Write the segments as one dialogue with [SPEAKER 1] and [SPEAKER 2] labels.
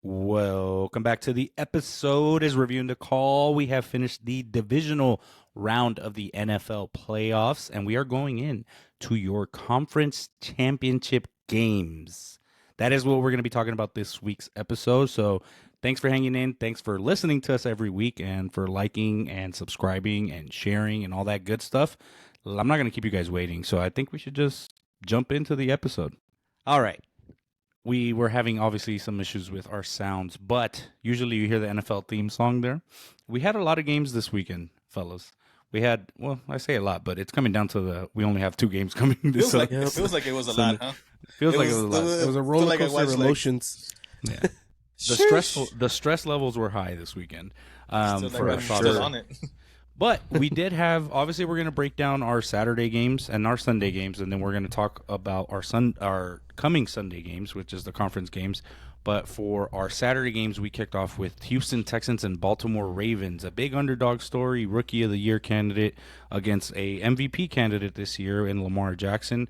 [SPEAKER 1] Welcome back to the episode. As reviewing the call, we have finished the divisional round of the NFL playoffs, and we are going in to your conference championship games. That is what we're going to be talking about this week's episode. So thanks for hanging in. Thanks for listening to us every week and for liking and subscribing and sharing and all that good stuff. I'm not going to keep you guys waiting, so I think we should just jump into the episode. All right. We were having obviously some issues with our sounds, but usually you hear the NFL theme song there. We had a lot of games this weekend, fellas. We had, well, I say a lot, but it's coming down to we only have 2 games coming this
[SPEAKER 2] Feels like it was a lot, huh?
[SPEAKER 1] Feels like it was a lot.
[SPEAKER 3] It was a roller coaster of emotions.
[SPEAKER 1] Yeah. The stress levels were high this weekend.
[SPEAKER 2] Still on it.
[SPEAKER 1] But we did have, obviously, we're going to break down our Saturday games and our Sunday games, and then we're going to talk about our coming Sunday games, which is the conference games. But for our Saturday games, we kicked off with Houston Texans and Baltimore Ravens, a big underdog story, Rookie of the Year candidate against a MVP candidate this year in Lamar Jackson.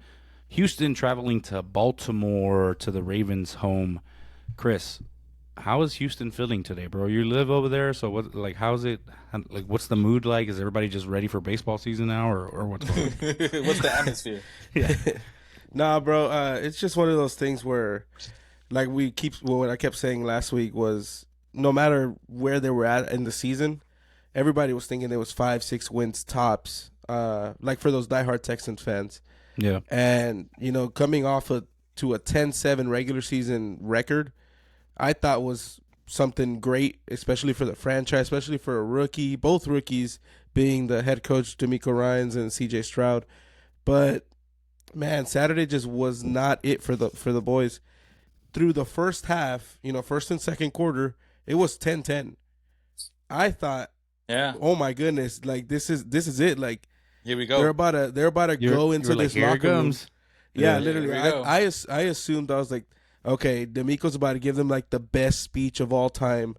[SPEAKER 1] Houston traveling to Baltimore to the Ravens' home. Chris, how is Houston feeling today, bro? You live over there, so what? Like, how's it? Like, what's the mood like? Is everybody just ready for baseball season now, or what's going on?
[SPEAKER 2] What's the atmosphere?
[SPEAKER 1] Yeah.
[SPEAKER 3] Nah, bro. It's just one of those things where, like, what I kept saying last week was, no matter where they were at in the season, everybody was thinking there was 5-6 wins tops. Like for those diehard Texans fans.
[SPEAKER 1] Yeah.
[SPEAKER 3] And coming off to a 10-7 regular season record, I thought was something great, especially for the franchise, especially for a rookie, both rookies being the head coach, D'Amico Ryans and CJ Stroud. But man, Saturday just was not it for the boys. Through the first half, first and second quarter, it was 10-10. I thought,
[SPEAKER 2] yeah,
[SPEAKER 3] oh my goodness, like this is it. Like,
[SPEAKER 2] here we go.
[SPEAKER 3] They're about to go into this locker room. Yeah, literally. I assumed, I was like, okay, D'Amico's about to give them like the best speech of all time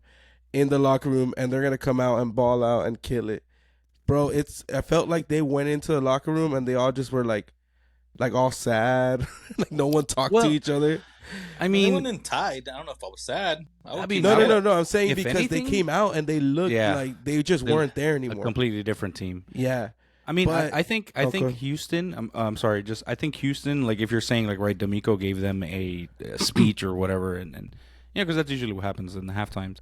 [SPEAKER 3] in the locker room, and they're gonna come out and ball out and kill it, bro. I felt like they went into the locker room and they all just were like all sad, like no one talked to each other.
[SPEAKER 1] I mean,
[SPEAKER 2] I wasn't tied. I don't know if I was sad.
[SPEAKER 3] No. I'm saying because anything, they came out and they looked like they just weren't there anymore.
[SPEAKER 1] A completely different team.
[SPEAKER 3] Yeah.
[SPEAKER 1] I mean, I think Houston. I'm sorry. I think Houston. Like, if you're saying like, right, D'Amico gave them a speech or whatever, and because that's usually what happens in the halftimes.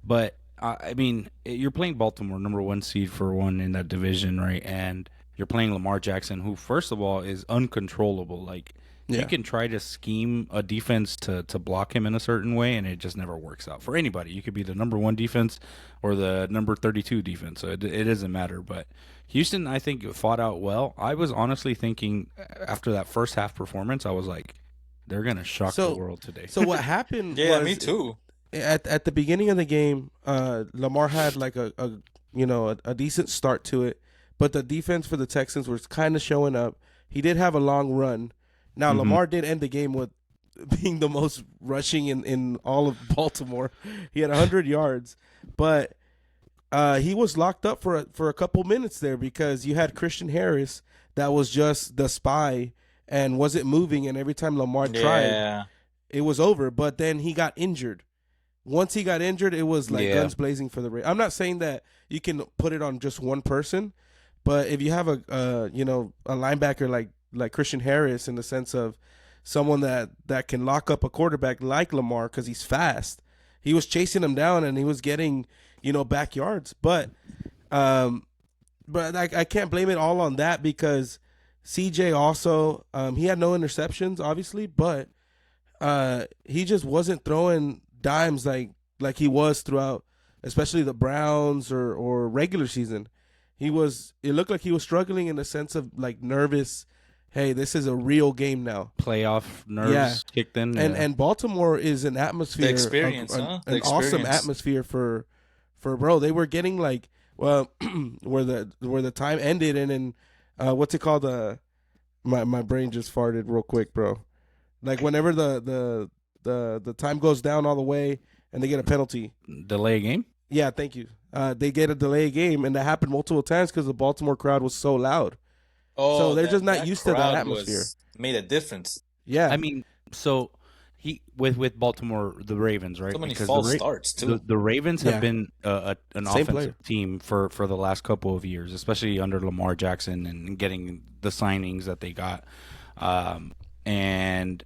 [SPEAKER 1] But I mean, you're playing Baltimore, number 1 seed for one in that division, right? And you're playing Lamar Jackson, who first of all is uncontrollable. Like, you can try to scheme a defense to block him in a certain way, and it just never works out for anybody. You could be the number 1 defense or the number 32 defense. So it doesn't matter. But Houston, I think, fought out well. I was honestly thinking after that first half performance, I was like, they're going to shock the world today.
[SPEAKER 3] So what happened
[SPEAKER 2] yeah,
[SPEAKER 3] was,
[SPEAKER 2] me too.
[SPEAKER 3] At the beginning of the game, Lamar had like a decent start to it, but the defense for the Texans was kind of showing up. He did have a long run. Now, Lamar did end the game with being the most rushing in all of Baltimore. He had 100 yards, but he was locked up for a couple minutes there because you had Christian Harris that was just the spy and wasn't moving, and every time Lamar tried, it was over. But then he got injured. Once he got injured, it was like guns blazing for the Ravens. I'm not saying that you can put it on just one person, but if you have a linebacker like Christian Harris, in the sense of someone that can lock up a quarterback like Lamar because he's fast. He was chasing him down and he was getting, backyards. But I can't blame it all on that because CJ also, he had no interceptions, obviously, but he just wasn't throwing dimes like he was throughout, especially the Browns or regular season. It looked like he was struggling in the sense of like nervous. Hey, this is a real game now.
[SPEAKER 1] Playoff nerves kicked in.
[SPEAKER 3] Yeah. And Baltimore is an atmosphere.
[SPEAKER 2] The experience,
[SPEAKER 3] awesome atmosphere for bro. They were getting like, well, where the time ended and then what's it called? My brain just farted real quick, bro. Like whenever the time goes down all the way and they get a penalty.
[SPEAKER 1] Delay a game?
[SPEAKER 3] Yeah, thank you. They get a delay game, and that happened multiple times because the Baltimore crowd was so loud.
[SPEAKER 2] Oh,
[SPEAKER 3] so they're just not used to that atmosphere.
[SPEAKER 2] Made a difference.
[SPEAKER 3] Yeah.
[SPEAKER 1] I mean, so he with Baltimore, the Ravens, right?
[SPEAKER 2] So many
[SPEAKER 1] Because
[SPEAKER 2] false starts too.
[SPEAKER 1] the Ravens have
[SPEAKER 3] Yeah.
[SPEAKER 1] been an
[SPEAKER 3] Same
[SPEAKER 1] offensive
[SPEAKER 3] player.
[SPEAKER 1] team for the last couple of years, especially under Lamar Jackson and getting the signings that they got. And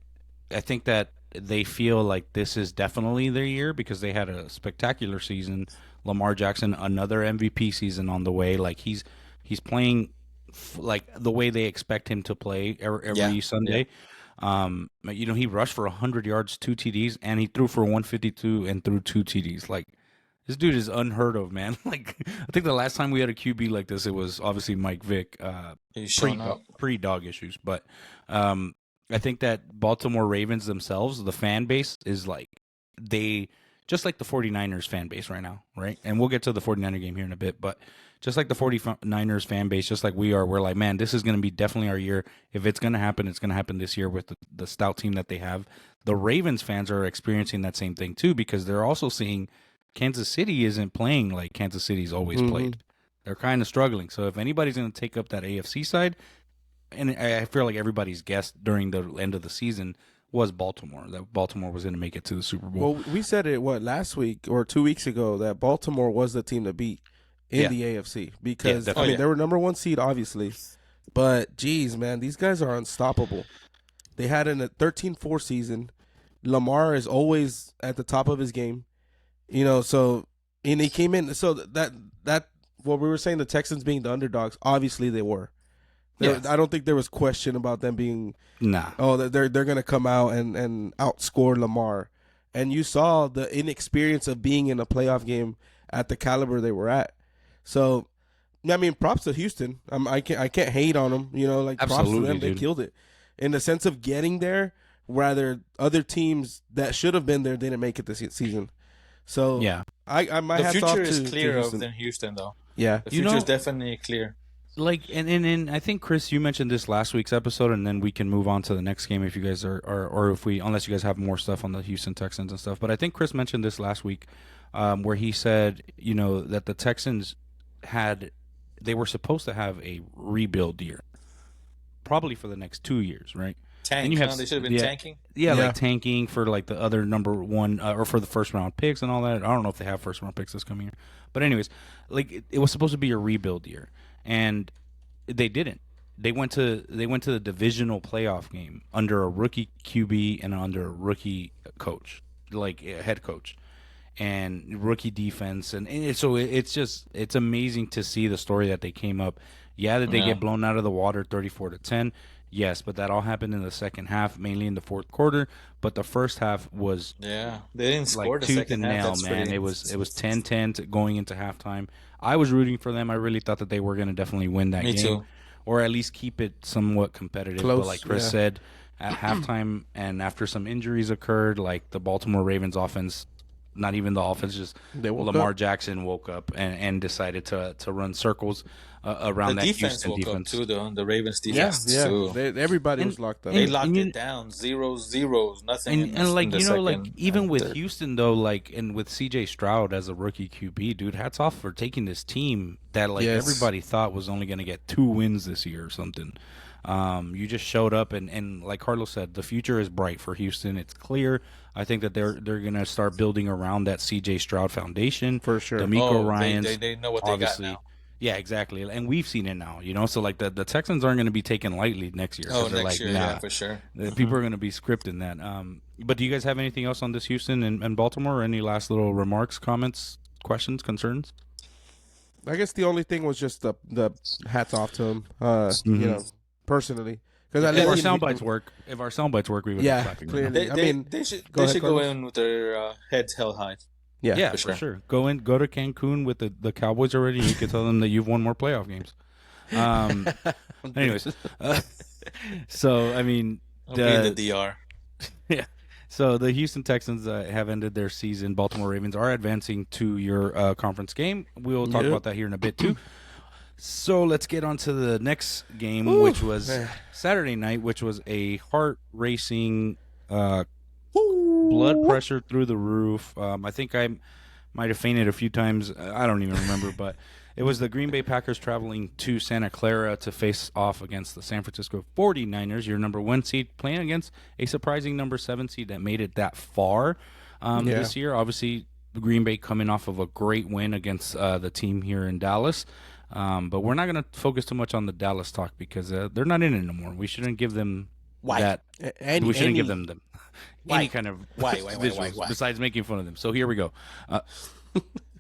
[SPEAKER 1] I think that they feel like this is definitely their year because they had a spectacular season. Lamar Jackson, another MVP season on the way. Like he's playing like the way they expect him to play every Sunday. He rushed for 100 yards, 2 TDs, and he threw for 152 and threw 2 TDs. Like this dude is unheard of, man. Like I think the last time we had a QB like this, it was obviously Mike Vick,
[SPEAKER 2] He's showing up.
[SPEAKER 1] pre dog issues. But I think that Baltimore Ravens themselves, the fan base is like they just like the 49ers fan base right now, right? And we'll get to the 49er game here in a bit, but just like the 49ers fan base, just like we are, we're like, man, this is going to be definitely our year. If it's going to happen, it's going to happen this year with the stout team that they have. The Ravens fans are experiencing that same thing too because they're also seeing Kansas City isn't playing like Kansas City's always played. They're kind of struggling. So if anybody's going to take up that AFC side, and I feel like everybody's guess during the end of the season was Baltimore, that Baltimore was going to make it to the Super Bowl.
[SPEAKER 3] Well, we said it, last week or 2 weeks ago that Baltimore was the team to beat in the AFC because, they were number 1 seed, obviously. But, geez, man, these guys are unstoppable. They had a 13-4 season. Lamar is always at the top of his game. So, and he came in. So, that what we were saying, the Texans being the underdogs, obviously they were. I don't think there was question about them being they're going to come out and outscore Lamar. And you saw the inexperience of being in a playoff game at the caliber they were at. So, I mean, props to Houston. I can't hate on them. Props to them. They killed it in the sense of getting there. Rather, other teams that should have been there didn't make it this season. So my hats off to
[SPEAKER 2] the future is clearer
[SPEAKER 3] Houston.
[SPEAKER 2] than Houston, though.
[SPEAKER 3] Yeah,
[SPEAKER 2] the future is definitely clear.
[SPEAKER 1] Like and I think Chris, you mentioned this last week's episode, and then we can move on to the next game if you guys are or if we unless you guys have more stuff on the Houston Texans and stuff. But I think Chris mentioned this last week, where he said that the Texans they were supposed to have a rebuild year, probably for the next 2 years, right?
[SPEAKER 2] They should have been tanking.
[SPEAKER 1] Yeah, like tanking for like the other number one or for the first round picks and all that. I don't know if they have first round picks this coming year, but anyways, like it was supposed to be a rebuild year. And they didn't. They went to the divisional playoff game under a rookie QB and under a rookie coach, like a head coach, and rookie defense, so it's amazing to see the story that they came up. Yeah, that they get blown out of the water, 34-10. Yes, but that all happened in the second half, mainly in the fourth quarter. But the first half was
[SPEAKER 2] they didn't score
[SPEAKER 1] like
[SPEAKER 2] the
[SPEAKER 1] tooth
[SPEAKER 2] second
[SPEAKER 1] and
[SPEAKER 2] half.
[SPEAKER 1] nail, man. It was 10-10 going into halftime. I was rooting for them. I really thought that they were going to definitely win that game,
[SPEAKER 2] too.
[SPEAKER 1] or at least keep it somewhat competitive.
[SPEAKER 3] Close,
[SPEAKER 1] but like Chris said, at halftime and after some injuries occurred, like the Baltimore Ravens offense, not even the offense, just Lamar Jackson woke up and decided to run circles around that Houston defense.
[SPEAKER 2] The defense woke up too, the Ravens defense too.
[SPEAKER 3] Everybody was locked up.
[SPEAKER 2] They locked it down, zeros, nothing.
[SPEAKER 1] And like
[SPEAKER 2] second,
[SPEAKER 1] even with
[SPEAKER 2] third.
[SPEAKER 1] Houston though, like and with CJ Stroud as a rookie QB, dude, hats off for taking this team that everybody thought was only going to get 2 wins this year or something. You just showed up and like Carlos said, the future is bright for Houston. It's clear. I think that they're going to start building around that CJ Stroud foundation
[SPEAKER 3] for sure.
[SPEAKER 1] D'Amico Ryans,
[SPEAKER 2] they know what they got now.
[SPEAKER 1] Yeah, exactly, and we've seen it now. So like the Texans aren't going to be taken lightly next year.
[SPEAKER 2] Next year, yeah, for sure.
[SPEAKER 1] People are going to be scripting that. But do you guys have anything else on this Houston and Baltimore? Any last little remarks, comments, questions, concerns?
[SPEAKER 3] I guess the only thing was just the hats off to him. Personally, because
[SPEAKER 1] if our sound bites work, we would be clapping.
[SPEAKER 3] Clearly.
[SPEAKER 2] They should go in with their heads held high.
[SPEAKER 1] Yeah, for sure. Go to Cancun with the Cowboys already. You can tell them that you've won more playoff games. Anyways, so I mean,
[SPEAKER 2] the DR.
[SPEAKER 1] Yeah. So the Houston Texans have ended their season. Baltimore Ravens are advancing to your conference game. We'll talk about that here in a bit too. So let's get on to the next game, which was Saturday night, which was a heart-racing, blood pressure through the roof. I think I might have fainted a few times. I don't even remember, but it was the Green Bay Packers traveling to Santa Clara to face off against the San Francisco 49ers, your number 1 seed, playing against a surprising number 7 seed that made it that far this year. Obviously, Green Bay coming off of a great win against the team here in Dallas. But we're not going to focus too much on the Dallas talk because they're not in it anymore. We shouldn't give them that. We shouldn't give them any kind of visuals
[SPEAKER 2] why?
[SPEAKER 1] besides making fun of them. So here we go.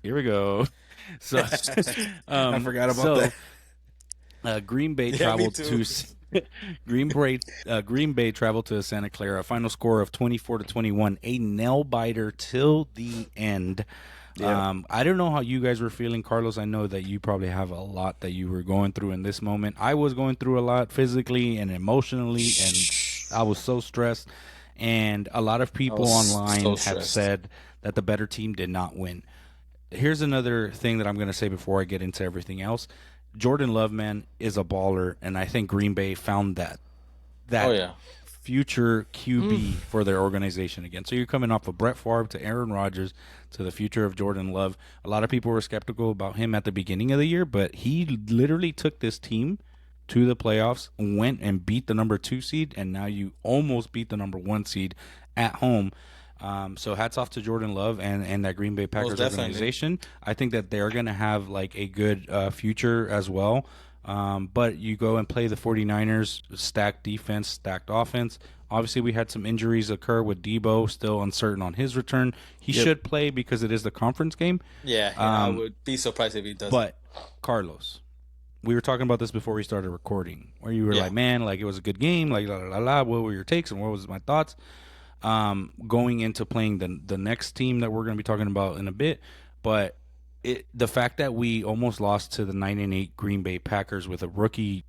[SPEAKER 1] Here we go. So
[SPEAKER 3] I forgot about
[SPEAKER 1] that. Green Bay traveled to Green Bay traveled to Santa Clara. A final score of 24-21, a nail biter till the end. Yeah. I don't know how you guys were feeling, Carlos. I know that you probably have a lot that you were going through in this moment. I was going through a lot physically and emotionally, and I was so stressed. And a lot of people online have said that the better team did not win. Here's another thing that I'm going to say before I get into everything else. Jordan Love, man, is a baller, and I think Green Bay found that future QB for their organization again. So you're coming off of Brett Favre to Aaron Rodgers to the future of Jordan Love. A lot of people were skeptical about him at the beginning of the year, but he literally took this team to the playoffs, went and beat the number 2 seed, and now you almost beat the number 1 seed at home. So hats off to Jordan Love and that Green Bay Packers organization. I think that they're going to have like a good future as well. But you go and play the 49ers, stacked defense, stacked offense. Obviously, we had some injuries occur with Debo, still uncertain on his return. He should play because it is the conference game.
[SPEAKER 2] Yeah, I would be surprised if he doesn't.
[SPEAKER 1] But, Carlos, we were talking about this before we started recording, where you were like, man, like it was a good game, like la la la. What were your takes and what was my thoughts? Going into playing the next team that we're going to be talking about in a bit, but the fact that we almost lost to the 9-8 Green Bay Packers with a rookie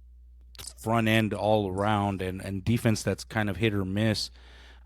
[SPEAKER 1] front end all around and defense that's kind of hit or miss,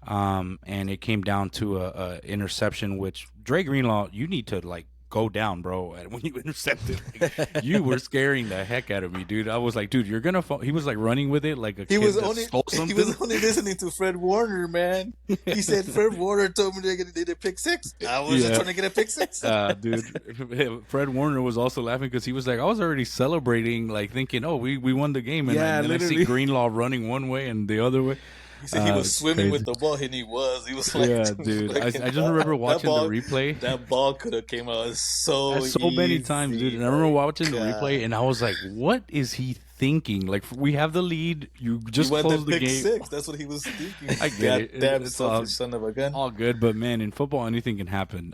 [SPEAKER 1] and it came down to a interception, which Dre Greenlaw, you need to like go down, bro. And when you intercepted, like, you were scaring the heck out of me, dude. I was like, dude, you're gonna fall. He was like running with it like a kid stole something.
[SPEAKER 2] He was only listening to Fred Warner, man. He said Fred Warner told me they did a pick 6. I was just trying to get a pick 6.
[SPEAKER 1] Dude, Fred Warner was also laughing because he was like, I was already celebrating, like thinking, oh, we won the game, and then I see Greenlaw running one way and the other way.
[SPEAKER 2] He said he was swimming with the ball, and he was. He was like,
[SPEAKER 1] yeah, dude. Like, I just remember watching the replay.
[SPEAKER 2] That ball could have came out so
[SPEAKER 1] many times, dude. And I remember watching the replay, and I was like, what is he thinking? Like, we have the lead. You just closed the game.
[SPEAKER 2] 6. That's what he was thinking.
[SPEAKER 1] I get it.
[SPEAKER 2] Damn selfish son of a gun.
[SPEAKER 1] All good, but man, in football, anything can happen.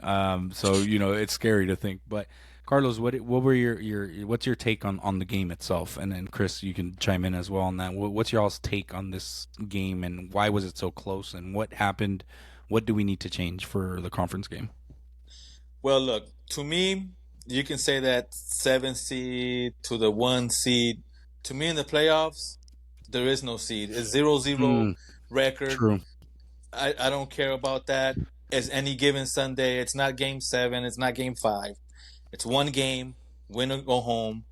[SPEAKER 1] So it's scary to think, but. Carlos, what were what's your take on the game itself? And then Chris, you can chime in as well on that. What's y'all's take on this game and why was it so close and what happened? What do we need to change for the conference game?
[SPEAKER 2] Well, look, to me, you can say that 7 seed to the 1 seed. To me, in the playoffs, there is no seed. It's 0-0 record.
[SPEAKER 1] True.
[SPEAKER 2] I don't care about that. It's any given Sunday. It's not game 7. It's not game 5. It's one game, win or go home,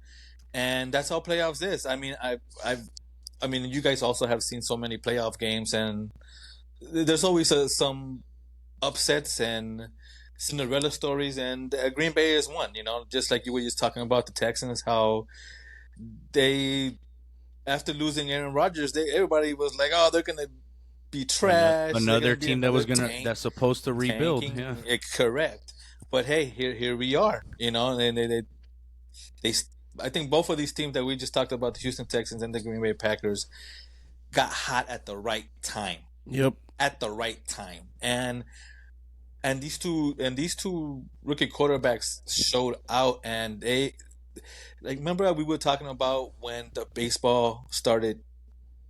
[SPEAKER 2] and that's how playoffs is. I mean, I mean, you guys also have seen so many playoff games, and there's always some upsets and Cinderella stories, and Green Bay is one. Just like you were just talking about the Texans, how they, after losing Aaron Rodgers, everybody was like, oh, they're gonna be trash.
[SPEAKER 1] Another team that's supposed to rebuild. Yeah.
[SPEAKER 2] Correct. But hey, here we are, and they I think both of these teams that we just talked about, the Houston Texans and the Green Bay Packers, got hot at the right time.
[SPEAKER 3] Yep.
[SPEAKER 2] At the right time. And these two rookie quarterbacks showed out, and they, like, remember we were talking about when the baseball started,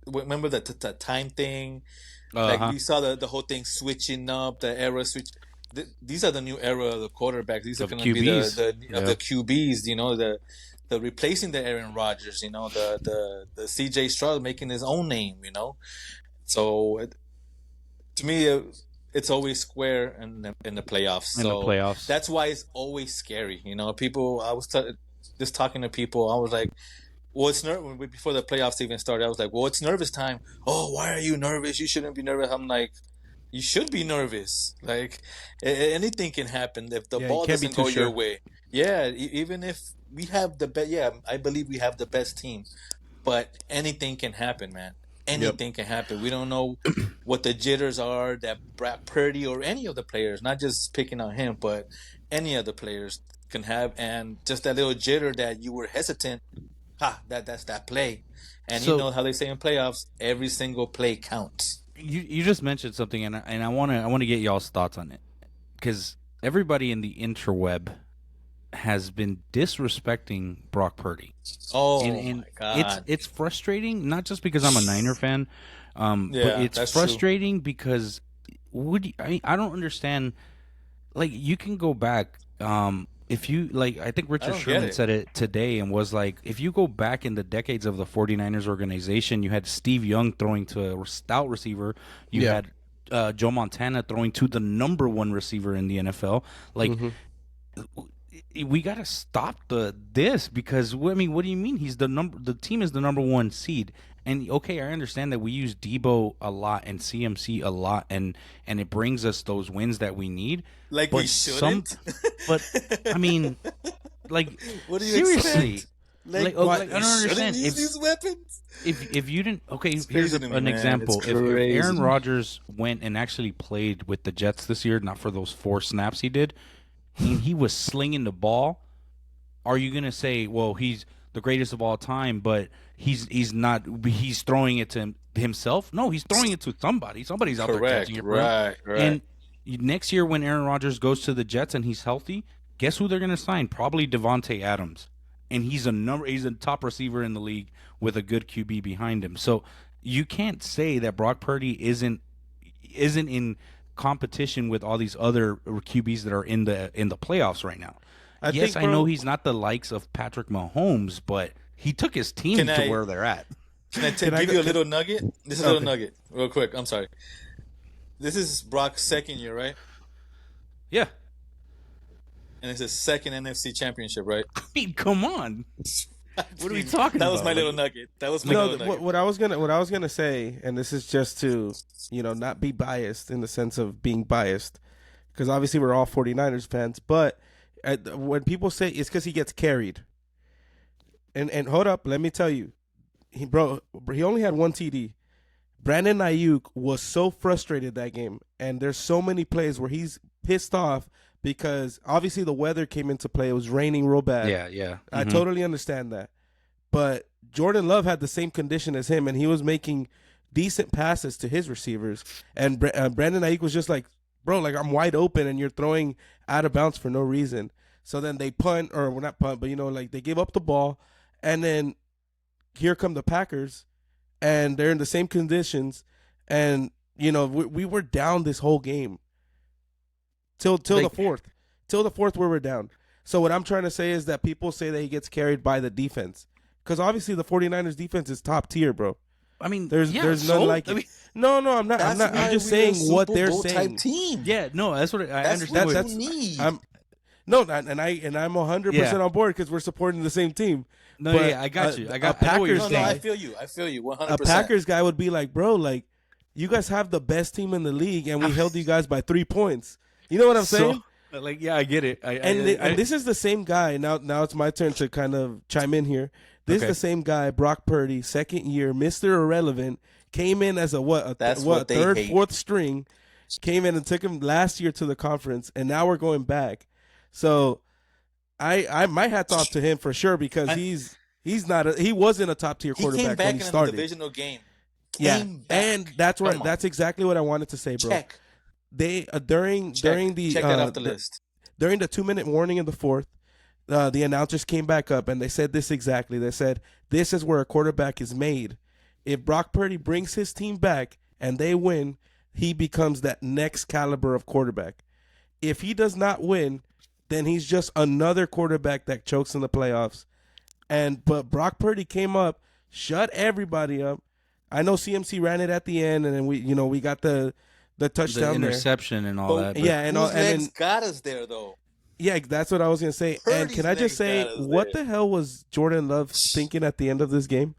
[SPEAKER 2] remember the time thing? Like we saw the whole thing switching up, the era switch. These are the new era of the quarterbacks. These are going to be the QBs. The replacing the Aaron Rodgers. The CJ Stroud making his own name. So to me, it's always square in the playoffs.
[SPEAKER 1] In the playoffs,
[SPEAKER 2] that's why it's always scary. People. I was just talking to people. I was like, well, it's before the playoffs even started. I was like, well, it's nervous time. Oh, why are you nervous? You shouldn't be nervous. I'm like, you should be nervous. Like anything can happen if the
[SPEAKER 3] Yeah, you
[SPEAKER 2] ball
[SPEAKER 3] can't be
[SPEAKER 2] doesn't
[SPEAKER 3] too
[SPEAKER 2] go your
[SPEAKER 3] sure.
[SPEAKER 2] way. Yeah, even if we have the best, yeah, I believe we have the best team, but anything can happen, man.
[SPEAKER 3] Yep.
[SPEAKER 2] Anything can happen. We don't know what the jitters are that Brad Purdy or any of the players, not just picking on him, but any of the players can have, and just that little jitter that you were hesitant. That's that play, and you
[SPEAKER 1] So
[SPEAKER 2] know how they say in playoffs, every single play counts.
[SPEAKER 1] you just mentioned something, and I want to get y'all's thoughts on it, because everybody in the interweb has been disrespecting Brock Purdy, and
[SPEAKER 2] Oh
[SPEAKER 1] and
[SPEAKER 2] my
[SPEAKER 1] it's
[SPEAKER 2] God.
[SPEAKER 1] it's frustrating, not just because I'm a Niner fan, but
[SPEAKER 2] Yeah,
[SPEAKER 1] it's
[SPEAKER 2] that's true.
[SPEAKER 1] frustrating because I don't understand. Like, you can go back, if you like, I think
[SPEAKER 2] I
[SPEAKER 1] Richard
[SPEAKER 2] don't get
[SPEAKER 1] Sherman
[SPEAKER 2] it.
[SPEAKER 1] said it today and was like, if you go back in the decades of the 49ers organization, you had Steve Young throwing to a stout receiver, you
[SPEAKER 3] Yeah.
[SPEAKER 1] had Joe Montana throwing to the number one receiver in the NFL. Like,
[SPEAKER 3] Mm-hmm.
[SPEAKER 1] we got to stop this, because I mean, what do you mean the team is the number one seed? And okay, I understand that we use Debo a lot and CMC a lot, and it brings us those wins that we need.
[SPEAKER 2] Like we
[SPEAKER 1] But
[SPEAKER 2] shouldn't.
[SPEAKER 1] but I mean, like,
[SPEAKER 2] What do you
[SPEAKER 1] seriously,
[SPEAKER 2] expect? Like
[SPEAKER 1] like, I
[SPEAKER 2] we
[SPEAKER 1] don't
[SPEAKER 2] shouldn't
[SPEAKER 1] understand.
[SPEAKER 2] use these weapons?
[SPEAKER 1] If you didn't, okay,
[SPEAKER 2] It's
[SPEAKER 1] here's
[SPEAKER 2] crazy to me,
[SPEAKER 1] an
[SPEAKER 2] man. It's
[SPEAKER 1] example. If
[SPEAKER 2] crazy
[SPEAKER 1] Aaron
[SPEAKER 2] to me.
[SPEAKER 1] Rodgers went and actually played with the Jets this year, not for those 4 snaps he did, and he was slinging the ball, are you gonna say, well, he's the greatest of all time, but he's not, he's throwing it to himself? No, he's throwing it to somebody. Somebody's out there catching
[SPEAKER 2] Correct.
[SPEAKER 1] it for him.
[SPEAKER 2] Right. Right.
[SPEAKER 1] And next year, when Aaron Rodgers goes to the Jets and he's healthy, guess who they're gonna sign? Probably Devontae Adams, and he's a top receiver in the league with a good QB behind him. So you can't say that Brock Purdy isn't in competition with all these other QBs that are in the playoffs right now.
[SPEAKER 3] I
[SPEAKER 1] Yes,
[SPEAKER 3] think,
[SPEAKER 1] I know
[SPEAKER 3] bro.
[SPEAKER 1] he's not the likes of Patrick Mahomes, but he took his team
[SPEAKER 2] Can
[SPEAKER 1] to
[SPEAKER 2] I
[SPEAKER 1] where they're at.
[SPEAKER 2] can I
[SPEAKER 3] Can I
[SPEAKER 2] give
[SPEAKER 3] go?
[SPEAKER 2] you a little nugget? This is a little
[SPEAKER 3] Okay.
[SPEAKER 2] nugget, real quick. I'm sorry. This is Brock's second year, right?
[SPEAKER 1] Yeah,
[SPEAKER 2] And it's his second NFC championship, right?
[SPEAKER 1] I mean, come on,
[SPEAKER 2] I
[SPEAKER 1] what are we
[SPEAKER 2] mean,
[SPEAKER 1] talking
[SPEAKER 2] that was
[SPEAKER 1] about?
[SPEAKER 2] my
[SPEAKER 1] Like,
[SPEAKER 2] little nugget. That was my
[SPEAKER 3] No,
[SPEAKER 2] little nugget.
[SPEAKER 3] what I was gonna say, and this is just to not be biased in the sense of being biased, because obviously we're all 49ers fans. But when people say it's because he gets carried, and hold up, let me tell you, he only had one TD. Brandon Ayuk was so frustrated that game, and there's so many plays where he's pissed off because obviously the weather came into play. It was raining real bad.
[SPEAKER 1] yeah.
[SPEAKER 3] I
[SPEAKER 1] Mhm.
[SPEAKER 3] totally understand that. But Jordan Love had the same condition as him, and he was making decent passes to his receivers. And Brandon Ayuk was just like, bro, like, I'm wide open, and you're throwing out of bounds for no reason. So then they punt, or well, not punt, but like they give up the ball, and then here come the Packers, and they're in the same conditions, and we were down this whole game till the
[SPEAKER 1] Like,
[SPEAKER 3] fourth where we're down. So what I'm trying to say is that people say that he gets carried by the defense, because obviously the 49ers defense is top tier, bro.
[SPEAKER 1] I mean,
[SPEAKER 3] There's
[SPEAKER 1] yeah.
[SPEAKER 3] there's none
[SPEAKER 1] So
[SPEAKER 3] like
[SPEAKER 1] I
[SPEAKER 3] it.
[SPEAKER 1] mean,
[SPEAKER 3] No, I'm not. I'm
[SPEAKER 2] That's
[SPEAKER 3] not. I'm
[SPEAKER 2] why
[SPEAKER 3] just
[SPEAKER 2] we're a
[SPEAKER 3] saying what
[SPEAKER 2] Super
[SPEAKER 3] they're
[SPEAKER 2] Bowl type
[SPEAKER 3] saying.
[SPEAKER 2] team.
[SPEAKER 1] yeah, no, that's what I
[SPEAKER 2] That's
[SPEAKER 1] understand.
[SPEAKER 2] what
[SPEAKER 1] What,
[SPEAKER 2] you need.
[SPEAKER 3] I'm no, and I'm 100%
[SPEAKER 1] Yeah.
[SPEAKER 3] on board because we're supporting the same team.
[SPEAKER 1] no,
[SPEAKER 3] But
[SPEAKER 1] yeah, I got you.
[SPEAKER 3] a
[SPEAKER 1] I know what you're
[SPEAKER 3] Packers
[SPEAKER 2] No,
[SPEAKER 1] saying.
[SPEAKER 2] I
[SPEAKER 3] guy,
[SPEAKER 2] feel you. I feel you.
[SPEAKER 3] a
[SPEAKER 2] 100%.
[SPEAKER 3] Packers guy would be like, bro, like, you guys have the best team in the league, and we held you guys by 3 points. You know what I'm saying?
[SPEAKER 1] Like, yeah, I get it.
[SPEAKER 3] And this is the same guy. Now it's my turn to kind of chime in here. This is
[SPEAKER 1] Okay.
[SPEAKER 3] the same guy, Brock Purdy, second year, Mr. Irrelevant, came in as
[SPEAKER 2] That's what they
[SPEAKER 3] third,
[SPEAKER 2] hate.
[SPEAKER 3] fourth string, came in and took him last year to the conference, and now we're going back. So I my hat's off to him for sure, because
[SPEAKER 2] I-
[SPEAKER 3] he wasn't a top tier
[SPEAKER 2] He came
[SPEAKER 3] quarterback
[SPEAKER 2] back
[SPEAKER 3] when
[SPEAKER 2] in
[SPEAKER 3] he
[SPEAKER 2] the
[SPEAKER 3] started.
[SPEAKER 2] divisional game.
[SPEAKER 3] Yeah,
[SPEAKER 2] Came back.
[SPEAKER 3] and that's
[SPEAKER 2] Come
[SPEAKER 3] right.
[SPEAKER 2] on.
[SPEAKER 3] That's exactly what I wanted to say, bro.
[SPEAKER 2] Check.
[SPEAKER 3] They
[SPEAKER 2] Check.
[SPEAKER 3] during the
[SPEAKER 2] Check that off the list.
[SPEAKER 3] during the 2-minute warning in the fourth, the announcers came back up and they said this exactly. They said, this is where a quarterback is made. If Brock Purdy brings his team back and they win, he becomes that next caliber of quarterback. If he does not win, then he's just another quarterback that chokes in the playoffs. But Brock Purdy came up, shut everybody up. I know CMC ran it at the end, and then we got the
[SPEAKER 1] the
[SPEAKER 3] touchdown there.
[SPEAKER 1] interception and all that. But
[SPEAKER 3] Yeah, and
[SPEAKER 2] Whose legs
[SPEAKER 3] then
[SPEAKER 2] got us there, though?
[SPEAKER 3] yeah, that's what I was gonna say. And
[SPEAKER 2] Purdy's
[SPEAKER 3] can I just
[SPEAKER 2] legs
[SPEAKER 3] say,
[SPEAKER 2] got us
[SPEAKER 3] what
[SPEAKER 2] there.
[SPEAKER 3] the hell was Jordan Love thinking at the end of this game?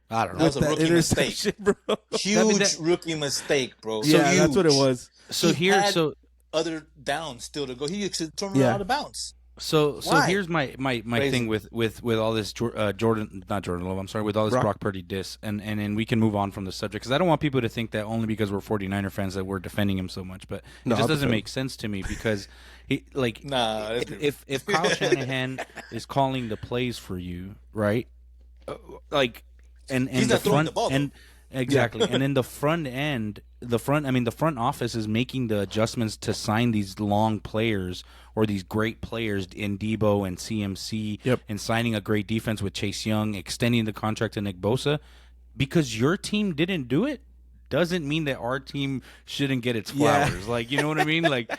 [SPEAKER 1] I don't
[SPEAKER 2] That
[SPEAKER 1] know.
[SPEAKER 2] was a rookie mistake.
[SPEAKER 3] bro.
[SPEAKER 2] Huge rookie mistake, bro.
[SPEAKER 3] Yeah,
[SPEAKER 2] huge.
[SPEAKER 3] that's what it was.
[SPEAKER 1] So
[SPEAKER 2] He
[SPEAKER 1] here,
[SPEAKER 2] had
[SPEAKER 1] so
[SPEAKER 2] other downs still to go. He should turn
[SPEAKER 3] Yeah.
[SPEAKER 2] it out of bounds.
[SPEAKER 1] So
[SPEAKER 2] Why?
[SPEAKER 1] here's my
[SPEAKER 2] Crazy.
[SPEAKER 1] thing with all this Jordan, not Jordan Love, I'm sorry, with all this Brock Purdy diss, and we can move on from the subject because I don't want people to think that only because we're 49er fans that we're defending him so much, but it just doesn't make sense to me because he like
[SPEAKER 2] Nah,
[SPEAKER 1] if Kyle Shanahan is calling the plays for you, right? Like and
[SPEAKER 2] He's
[SPEAKER 1] the
[SPEAKER 2] not throwing
[SPEAKER 1] front
[SPEAKER 2] the ball, though.
[SPEAKER 1] and exactly, and then the front end, the front office is making the adjustments to sign these long players or these great players in Debo and CMC, and signing a great defense with Chase Young, extending the contract to Nick Bosa, because your team didn't do it, doesn't mean that our team shouldn't get its flowers. Like, you know what I mean? Like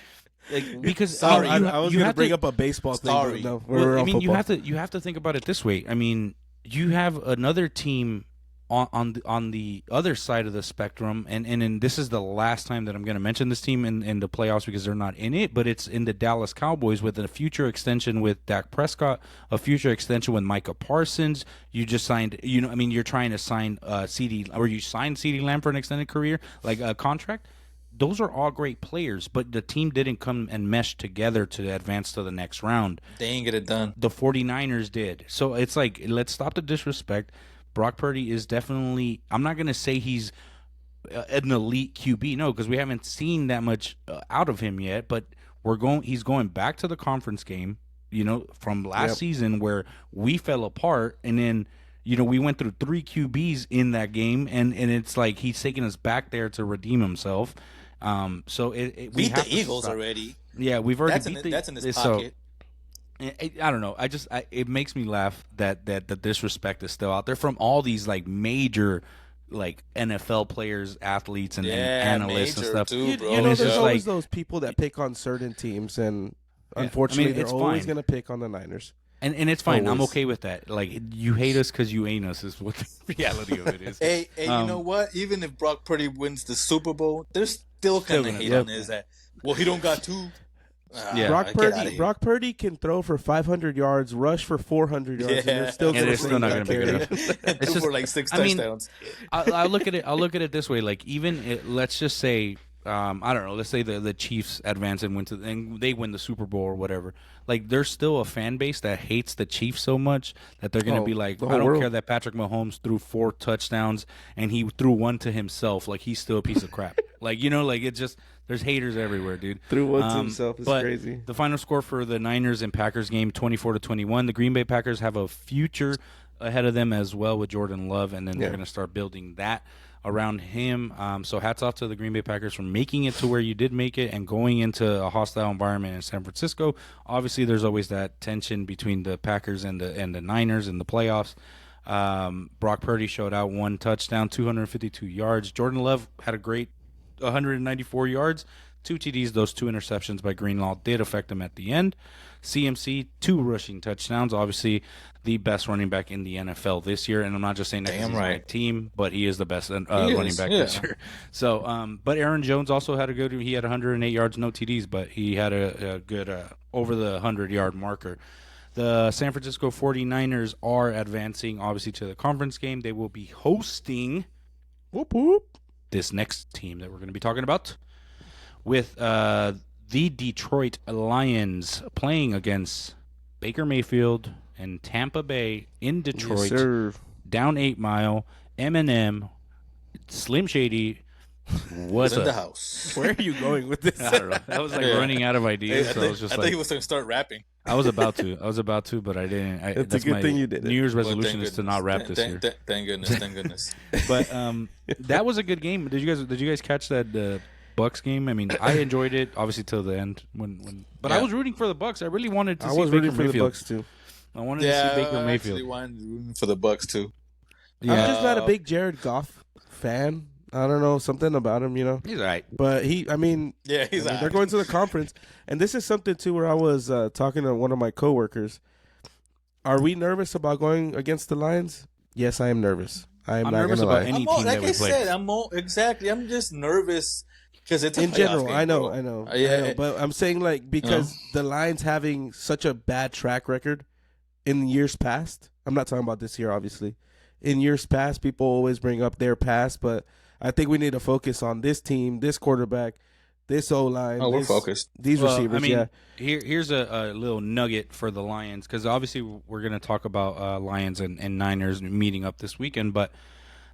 [SPEAKER 1] because
[SPEAKER 2] Sorry,
[SPEAKER 3] I was going to bring up a baseball thing.
[SPEAKER 2] Sorry.
[SPEAKER 3] But no,
[SPEAKER 1] well,
[SPEAKER 3] we're
[SPEAKER 1] I
[SPEAKER 3] on
[SPEAKER 1] mean,
[SPEAKER 3] football.
[SPEAKER 1] you have to think about it this way. I mean, you have another team on the other side of the spectrum, and this is the last time that I'm going to mention this team in the playoffs because they're not in it, but it's in the Dallas Cowboys with a future extension with Dak Prescott, a future extension with Micah Parsons. You just signed, you're trying to sign you signed CeeDee Lamb for an extended career, like a contract. Those are all great players, but the team didn't come and mesh together to advance to the next round.
[SPEAKER 2] They ain't get it done.
[SPEAKER 1] The 49ers did. So it's like, let's stop the disrespect. Brock Purdy is definitely, I'm not going to say he's an elite QB, no, because we haven't seen that much out of him yet, but he's going back to the conference game, from last season where we fell apart, and then we went through 3 QBs in that game, and it's like he's taking us back there to redeem himself. So we
[SPEAKER 2] beat
[SPEAKER 1] have
[SPEAKER 2] the
[SPEAKER 1] to
[SPEAKER 2] Eagles
[SPEAKER 1] stop.
[SPEAKER 2] already.
[SPEAKER 1] Yeah, we've already
[SPEAKER 2] That's in his
[SPEAKER 1] so,
[SPEAKER 2] pocket.
[SPEAKER 1] I don't know. It makes me laugh that the disrespect is still out there from all these like major like NFL players, athletes, and analysts and stuff.
[SPEAKER 2] Too, bro.
[SPEAKER 1] And it's
[SPEAKER 3] there's
[SPEAKER 1] just
[SPEAKER 3] always
[SPEAKER 1] like
[SPEAKER 3] those people that pick on certain teams, and unfortunately, they're
[SPEAKER 1] it's
[SPEAKER 3] always
[SPEAKER 1] fine.
[SPEAKER 3] going to pick on the Niners.
[SPEAKER 1] And it's fine. I'm
[SPEAKER 3] Always.
[SPEAKER 1] okay with that. Like, you hate us because you ain't us is what the reality of it is.
[SPEAKER 2] Hey, you know what? Even if Brock Purdy wins the Super Bowl, they're still kind of hate on his that. Well, he don't got 2.
[SPEAKER 1] Yeah.
[SPEAKER 3] Brock Purdy can throw for 500 yards, rush for 400 yards, and they're still
[SPEAKER 1] And
[SPEAKER 3] going
[SPEAKER 1] they're still not going to pick it up.
[SPEAKER 2] It's just for like 6 touchdowns.
[SPEAKER 1] I look at it this way. Like, let's just say, I don't know. Let's say the Chiefs advance and they win the Super Bowl or whatever. Like, there's still a fan base that hates the Chiefs so much that they're gonna be like, I don't care that Patrick Mahomes threw 4 touchdowns and he threw 1 to himself. Like, he's still a piece of crap. Like, it's just there's haters everywhere, dude.
[SPEAKER 3] Threw 1 to himself is crazy.
[SPEAKER 1] The final score for the Niners and Packers game, 24-21. The Green Bay Packers have a future ahead of them as well with Jordan Love, and then they're going to start building that around him. So hats off to the Green Bay Packers for making it to where you did make it and going into a hostile environment in San Francisco. Obviously, there's always that tension between the Packers and the Niners in the playoffs. Brock Purdy showed out 1 touchdown, 252 yards. Jordan Love had a great 194 yards, 2 TDs. Those 2 interceptions by Greenlaw did affect him at the end. CMC, 2 rushing touchdowns. Obviously, the best running back in the NFL this year. And I'm not just saying that he's my team, but he is the best running back this year. So, but Aaron Jones also had he had 108 yards, no TDs, but he had a good over the 100-yard marker. The San Francisco 49ers are advancing, obviously, to the conference game. They will be hosting this next team that we're going to be talking about with the Detroit Lions playing against Baker Mayfield and Tampa Bay in Detroit.
[SPEAKER 3] Yes,
[SPEAKER 1] down 8 Mile, Eminem, Slim Shady was
[SPEAKER 2] in the house.
[SPEAKER 3] Where are you going with this?
[SPEAKER 1] I don't know. I was like running out of ideas, so I was just
[SPEAKER 2] I
[SPEAKER 1] like,
[SPEAKER 2] thought he was going to start rapping.
[SPEAKER 1] I was about to, but I didn't.
[SPEAKER 3] That's a good thing you did.
[SPEAKER 1] New Year's resolution is to not rap this year.
[SPEAKER 2] Thank goodness.
[SPEAKER 1] But that was a good game. Did you guys catch that Bucks game? I mean, I enjoyed it obviously till the end but I was rooting for the Bucks. I really wanted to see Baker
[SPEAKER 3] rooting for
[SPEAKER 1] Mayfield.
[SPEAKER 3] the Bucks too.
[SPEAKER 1] I wanted to see Baker Mayfield.
[SPEAKER 2] I wanted rooting for the Bucks too.
[SPEAKER 3] I'm just not a big Jared Goff fan. I don't know, something about him,
[SPEAKER 1] He's all right.
[SPEAKER 3] But
[SPEAKER 2] he's
[SPEAKER 3] they're going to the conference. And this is something, too, where I was talking to one of my coworkers. Are we nervous about going against the Lions? Yes, I am nervous. I'm not
[SPEAKER 1] nervous
[SPEAKER 3] gonna
[SPEAKER 1] about
[SPEAKER 3] lie.
[SPEAKER 1] any team that we play.
[SPEAKER 2] I'm just nervous because it's a
[SPEAKER 3] in
[SPEAKER 2] playoff
[SPEAKER 3] general.
[SPEAKER 2] game,
[SPEAKER 3] I know.
[SPEAKER 2] bro.
[SPEAKER 3] I know.
[SPEAKER 2] Yeah.
[SPEAKER 3] But I'm saying, like, because the Lions having such a bad track record in years past, I'm not talking about this year, obviously, in years past, people always bring up their past, but I think we need to focus on this team, this quarterback, this O-line,
[SPEAKER 2] Oh, we're focused.
[SPEAKER 3] these
[SPEAKER 1] Well, I
[SPEAKER 3] receivers.
[SPEAKER 1] mean,
[SPEAKER 3] Yeah,
[SPEAKER 1] here's a little nugget for the Lions, because obviously we're going to talk about Lions and Niners meeting up this weekend, but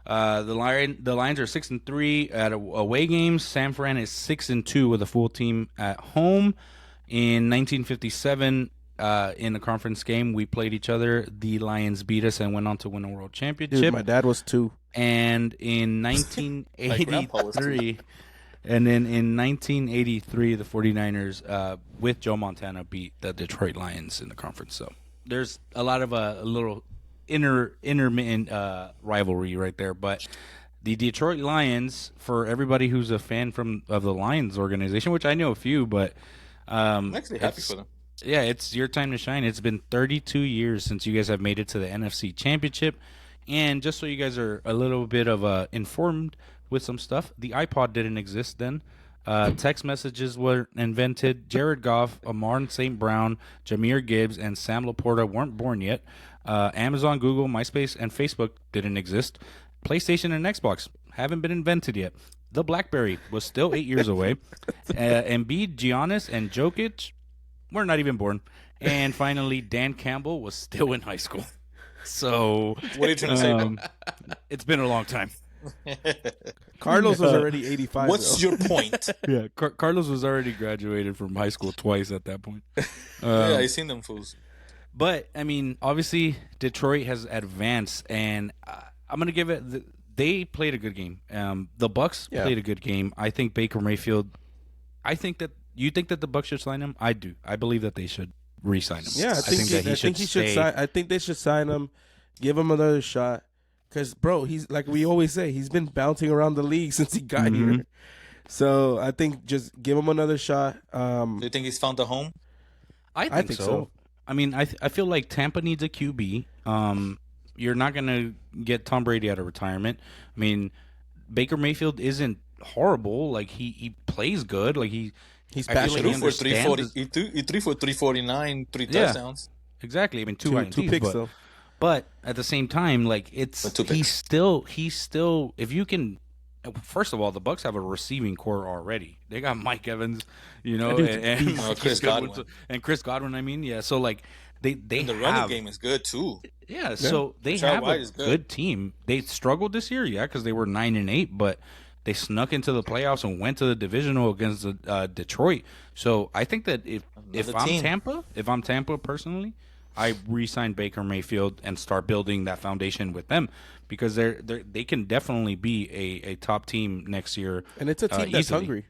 [SPEAKER 1] the Lions are 6-3 at away games. San Fran is 6-2 with a full team at home. In 1957, in a conference game, we played each other. The Lions beat us and went on to win a world championship.
[SPEAKER 3] dude, my dad was 2.
[SPEAKER 1] And in
[SPEAKER 2] grandpa was too.
[SPEAKER 1] 1983, and then in 1983, the 49ers with Joe Montana beat the Detroit Lions in the conference. So there's a lot of a little intermittent rivalry right there. But the Detroit Lions, for everybody who's a fan of the Lions organization, which I know a few, but
[SPEAKER 2] I'm actually happy for them.
[SPEAKER 1] yeah, it's your time to shine. It's been 32 years since you guys have made it to the NFC Championship. And just so you guys are a little bit of informed with some stuff, the iPod didn't exist then. Text messages were invented. Jared Goff, Amon St. Brown, Jameer Gibbs, and Sam Laporta weren't born yet. Amazon, Google, MySpace, and Facebook didn't exist. PlayStation and Xbox haven't been invented yet. The BlackBerry was still 8 years away. Embiid, Giannis, and Jokic were not even born. And finally, Dan Campbell was still in high school. So,
[SPEAKER 2] What are you trying to say? Man?
[SPEAKER 1] It's been a long time.
[SPEAKER 3] Carlos was already 85.
[SPEAKER 2] What's
[SPEAKER 3] though.
[SPEAKER 2] your point?
[SPEAKER 1] Yeah, Carlos was already graduated from high school twice at that point.
[SPEAKER 2] Yeah, I seen them fools.
[SPEAKER 1] But, I mean, obviously, Detroit has advanced, and I'm going to give it they played a good game. The Bucks played a good game. I think Baker Mayfield, you think that the Bucks should sign him? I do. I believe that they should re-sign him.
[SPEAKER 3] Yeah, I think he should sign. I think they should sign him, give him another shot. Because, bro, he's like we always say, he's been bouncing around the league since he got here. So I think just give him another shot.
[SPEAKER 2] Do you think he's found a home?
[SPEAKER 1] I think so. I mean, I feel like Tampa needs a QB. You're not going to get Tom Brady out of retirement. I mean, Baker Mayfield isn't horrible. Like, he plays good. Like, he's
[SPEAKER 3] passionate.
[SPEAKER 2] He threw for 349, 3 touchdowns.
[SPEAKER 1] Exactly. I mean, two
[SPEAKER 3] picks though.
[SPEAKER 1] But at the same time, like he's still. If you can, first of all, the Bucks have a receiving core already. They got Mike Evans, and
[SPEAKER 2] Chris Godwin.
[SPEAKER 1] And Chris Godwin. I mean, yeah. So like they
[SPEAKER 2] and the running game is good too.
[SPEAKER 1] Yeah. So they have a good team. They struggled this year, because they were 9-8, but they snuck into the playoffs and went to the divisional against Detroit. So I think that if I'm Tampa personally, I re-sign Baker Mayfield and start building that foundation with them, because they can definitely be a top team next year.
[SPEAKER 3] And it's a team that's
[SPEAKER 1] easily.
[SPEAKER 3] hungry.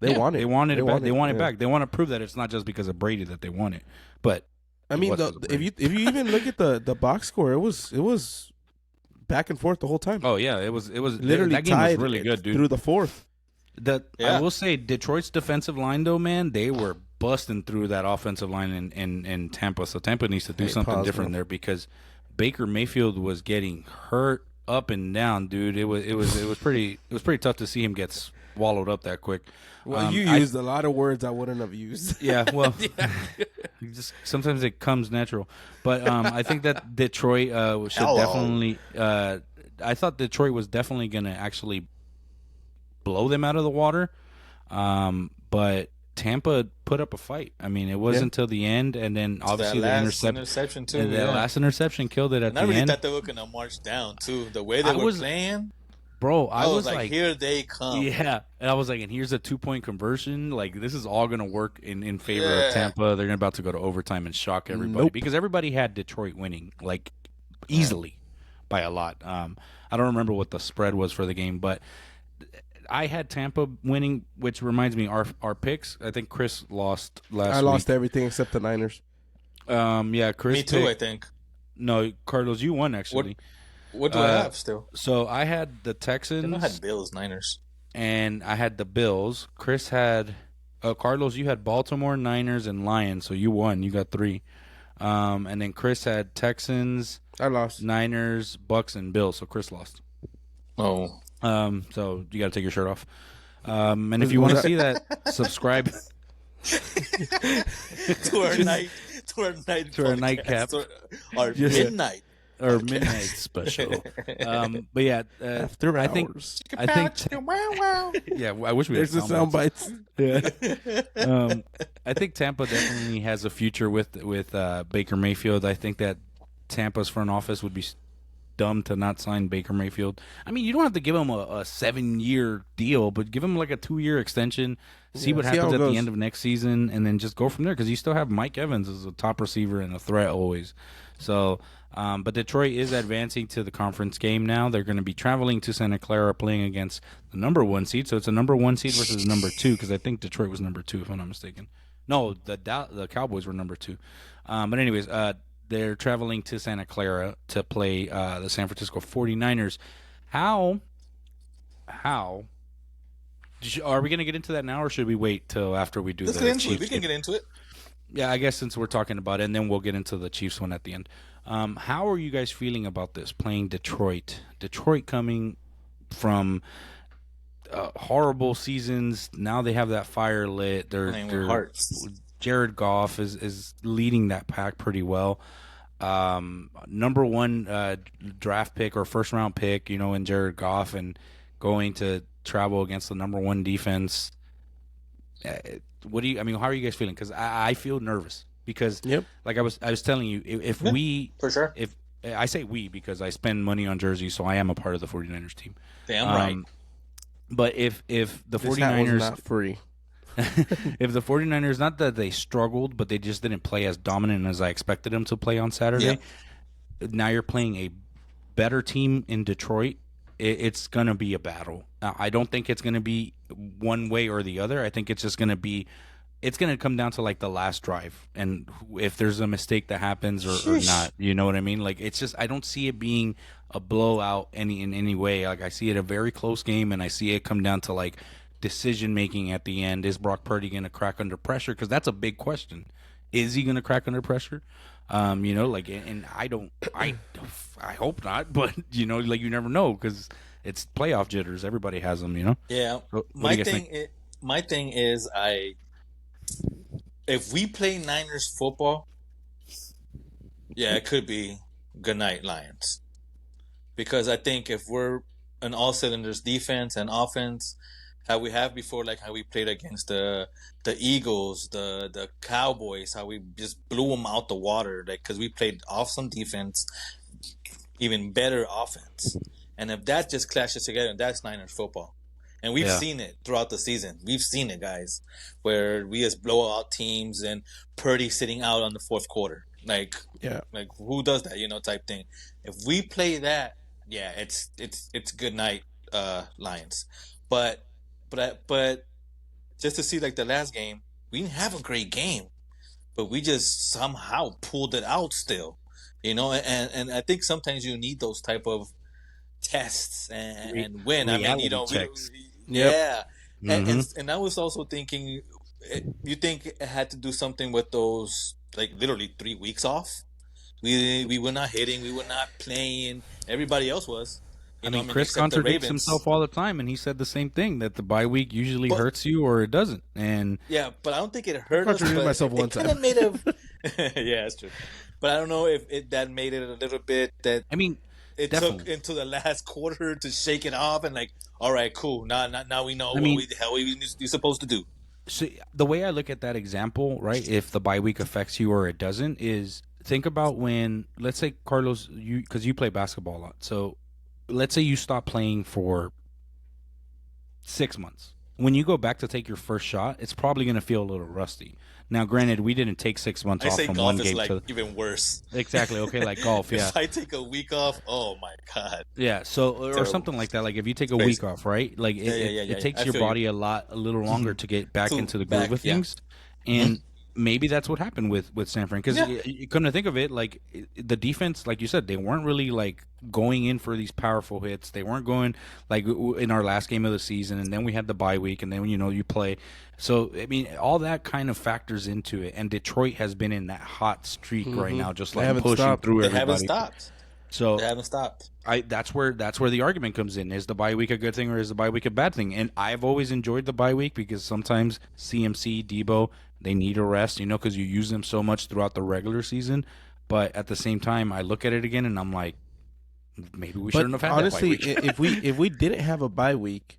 [SPEAKER 3] They want it.
[SPEAKER 1] They want it back. They want it back. They want to prove that it's not just because of Brady that they want it. But
[SPEAKER 3] I mean, if you even look at the box score, it was back and forth the whole time.
[SPEAKER 1] Oh yeah, it was
[SPEAKER 3] literally
[SPEAKER 1] that game
[SPEAKER 3] tied
[SPEAKER 1] was really good, dude.
[SPEAKER 3] Through the fourth.
[SPEAKER 1] I will say Detroit's defensive line though, man, they were busting through that offensive line in Tampa. So Tampa needs to do something different there, because Baker Mayfield was getting hurt up and down, dude. It was pretty tough to see him get swallowed up that quick.
[SPEAKER 3] Well, you used a lot of words I wouldn't have used.
[SPEAKER 1] Yeah, well, just sometimes it comes natural. But I think that Detroit should definitely. I thought Detroit was definitely going to actually blow them out of the water, but Tampa put up a fight. I mean, it wasn't until the end, and then obviously the
[SPEAKER 2] interception too.
[SPEAKER 1] And that last interception killed it at the end.
[SPEAKER 2] I really thought they were gonna march down too. The way they were playing,
[SPEAKER 1] bro. I was like,
[SPEAKER 2] here they come.
[SPEAKER 1] Yeah, and I was like, and here's a 2-point conversion. Like, this is all gonna work in favor of Tampa. They're about to go to overtime and shock everybody because everybody had Detroit winning like easily by a lot. I don't remember what the spread was for the game, but I had Tampa winning, which reminds me, our picks. I think Chris lost last week.
[SPEAKER 3] I lost everything except the Niners.
[SPEAKER 1] Yeah, Chris.
[SPEAKER 2] Me too, I think.
[SPEAKER 1] No, Carlos, you won actually.
[SPEAKER 2] What do I have still?
[SPEAKER 1] So I had the Texans.
[SPEAKER 2] I had Bills, Niners.
[SPEAKER 1] And I had the Bills. Chris had, Carlos, you had Baltimore, Niners, and Lions. So you won. You got 3. And then Chris had Texans.
[SPEAKER 3] I lost.
[SPEAKER 1] Niners, Bucks, and Bills. So Chris lost.
[SPEAKER 2] Oh.
[SPEAKER 1] So you got to take your shirt off. And if you want to see that, subscribe
[SPEAKER 2] to our night. To our nightcap.
[SPEAKER 1] Our
[SPEAKER 2] midnight.
[SPEAKER 1] or midnight special. But yeah,
[SPEAKER 3] After
[SPEAKER 1] I think
[SPEAKER 3] hours.
[SPEAKER 1] I think
[SPEAKER 2] Chicken wow wow.
[SPEAKER 1] yeah, I wish we had
[SPEAKER 3] There's the sound bites.
[SPEAKER 1] Yeah. I think Tampa definitely has a future with Baker Mayfield. I think that Tampa's front office would be dumb to not sign Baker Mayfield. I mean, you don't have to give him a 7-year deal, but give him like a 2-year extension. See
[SPEAKER 3] Yeah,
[SPEAKER 1] what
[SPEAKER 3] see how
[SPEAKER 1] happens
[SPEAKER 3] it
[SPEAKER 1] at the
[SPEAKER 3] goes.
[SPEAKER 1] end of next season, and then just go from there. Because you still have Mike Evans as a top receiver and a threat always. So, but Detroit is advancing to the conference game now. They're going to be traveling to Santa Clara, playing against the number 1 seed. So it's a number 1 seed versus number 2. Because I think Detroit was number 2, if I'm not mistaken. No, the Cowboys were number 2. But anyways, they're traveling to Santa Clara to play the San Francisco 49ers. How are we going to get into that now, or should we wait till after we do
[SPEAKER 2] Let's
[SPEAKER 1] the
[SPEAKER 2] get into it.
[SPEAKER 1] Chiefs
[SPEAKER 2] We can
[SPEAKER 1] game?
[SPEAKER 2] get into it.
[SPEAKER 1] Yeah, I guess since we're talking about it, and then we'll get into the Chiefs one at the end. How are you guys feeling about this, playing Detroit? Detroit coming from horrible seasons. Now they have that fire lit.
[SPEAKER 2] Playing with hearts.
[SPEAKER 1] Jared Goff is leading that pack pretty well. Number 1 draft pick or first round pick, in Jared Goff, and going to travel against the number 1 defense. What do you? I mean, how are you guys feeling? Because I feel nervous because,
[SPEAKER 3] Yep.
[SPEAKER 1] like I was telling you, if we,
[SPEAKER 2] For sure.
[SPEAKER 1] if I say we because I spend money on jerseys, so I am a part of the 49ers team.
[SPEAKER 2] Damn right.
[SPEAKER 1] But if the
[SPEAKER 3] This hat was
[SPEAKER 1] 49ers
[SPEAKER 3] not free.
[SPEAKER 1] if the 49ers, not that they struggled, but they just didn't play as dominant as I expected them to play on Saturday. Now you're playing a better team in Detroit. It's going to be a battle. I don't think it's going to be one way or the other. I think it's just going to be, it's going to come down to like the last drive. And if there's a mistake that happens or not, you know what I mean? Like, it's just, I don't see it being a blowout in any way. Like, I see it a very close game, and I see it come down to like decision making at the end. Is Brock Purdy going to crack under pressure? Because that's a big question. Is he going to crack under pressure? And I hope not, but like you never know because it's playoff jitters. Everybody has them,
[SPEAKER 2] Yeah.
[SPEAKER 1] What do you guys think?
[SPEAKER 2] My thing is, if we play Niners football, yeah, it could be good night Lions. Because I think if we're an all cylinders defense and offense, how we have before, like how we played against the Eagles, the Cowboys, how we just blew them out the water, like because we played awesome defense, even better offense, and if that just clashes together, that's Niners football, and we've seen it throughout the season. We've seen it, guys, where we just blow out teams and Purdy sitting out on the fourth quarter, like who does that, type thing. If we play that, yeah, it's good night, Lions, but just to see like the last game, we didn't have a great game, but we just somehow pulled it out still, and I think sometimes you need those type of tests and win. I mean,
[SPEAKER 1] checks.
[SPEAKER 2] Yeah.
[SPEAKER 1] Mm-hmm.
[SPEAKER 2] And I was also thinking, you think it had to do something with those like literally 3 weeks off? We were not hitting, we were not playing. Everybody else was.
[SPEAKER 1] Chris
[SPEAKER 2] except the
[SPEAKER 1] contradicts
[SPEAKER 2] Ravens.
[SPEAKER 1] himself all the time, and he said the same thing, that the bye week usually hurts you or it doesn't. And
[SPEAKER 2] yeah, but I don't think it hurt us.
[SPEAKER 3] Contradicted myself one
[SPEAKER 2] kind of made it. Yeah, that's true. But I don't know if that made it a little bit that.
[SPEAKER 1] I mean,
[SPEAKER 2] it
[SPEAKER 1] definitely
[SPEAKER 2] took into the last quarter to shake it off and like, all right, cool. Now we know what the hell you're supposed to do.
[SPEAKER 1] So the way I look at that example, right, if the bye week affects you or it doesn't, is think about when, let's say, Carlos, because you play basketball a lot. So let's say you stop playing for 6 months. When you go back to take your first shot, it's probably going to feel a little rusty. Now, granted, we didn't take 6 months off from one game.
[SPEAKER 2] I say golf is like even worse.
[SPEAKER 1] Exactly. Okay, like golf, yeah.
[SPEAKER 2] If I take a week off, oh my God.
[SPEAKER 1] Yeah, so or something like that. Like if you take a week off, right? Like it takes your body a little longer to get back into the groove of things. And maybe that's what happened with San Fran. Because you come to think of it, like the defense, like you said, they weren't really like going in for these powerful hits. They weren't going like in our last game of the season, and then we had the bye week, and then you play. So I mean, all that kind of factors into it. And Detroit has been in that hot streak right now, just like pushing through everybody.
[SPEAKER 2] They haven't stopped.
[SPEAKER 1] So
[SPEAKER 2] they haven't stopped.
[SPEAKER 1] That's where the argument comes in. Is the bye week a good thing or is the bye week a bad thing? And I've always enjoyed the bye week because sometimes CMC, Debo, they need a rest, because you use them so much throughout the regular season. But at the same time, I look at it again and I'm like, maybe we
[SPEAKER 3] But
[SPEAKER 1] shouldn't have had
[SPEAKER 3] honestly,
[SPEAKER 1] that bye week.
[SPEAKER 3] if we didn't have a bye week,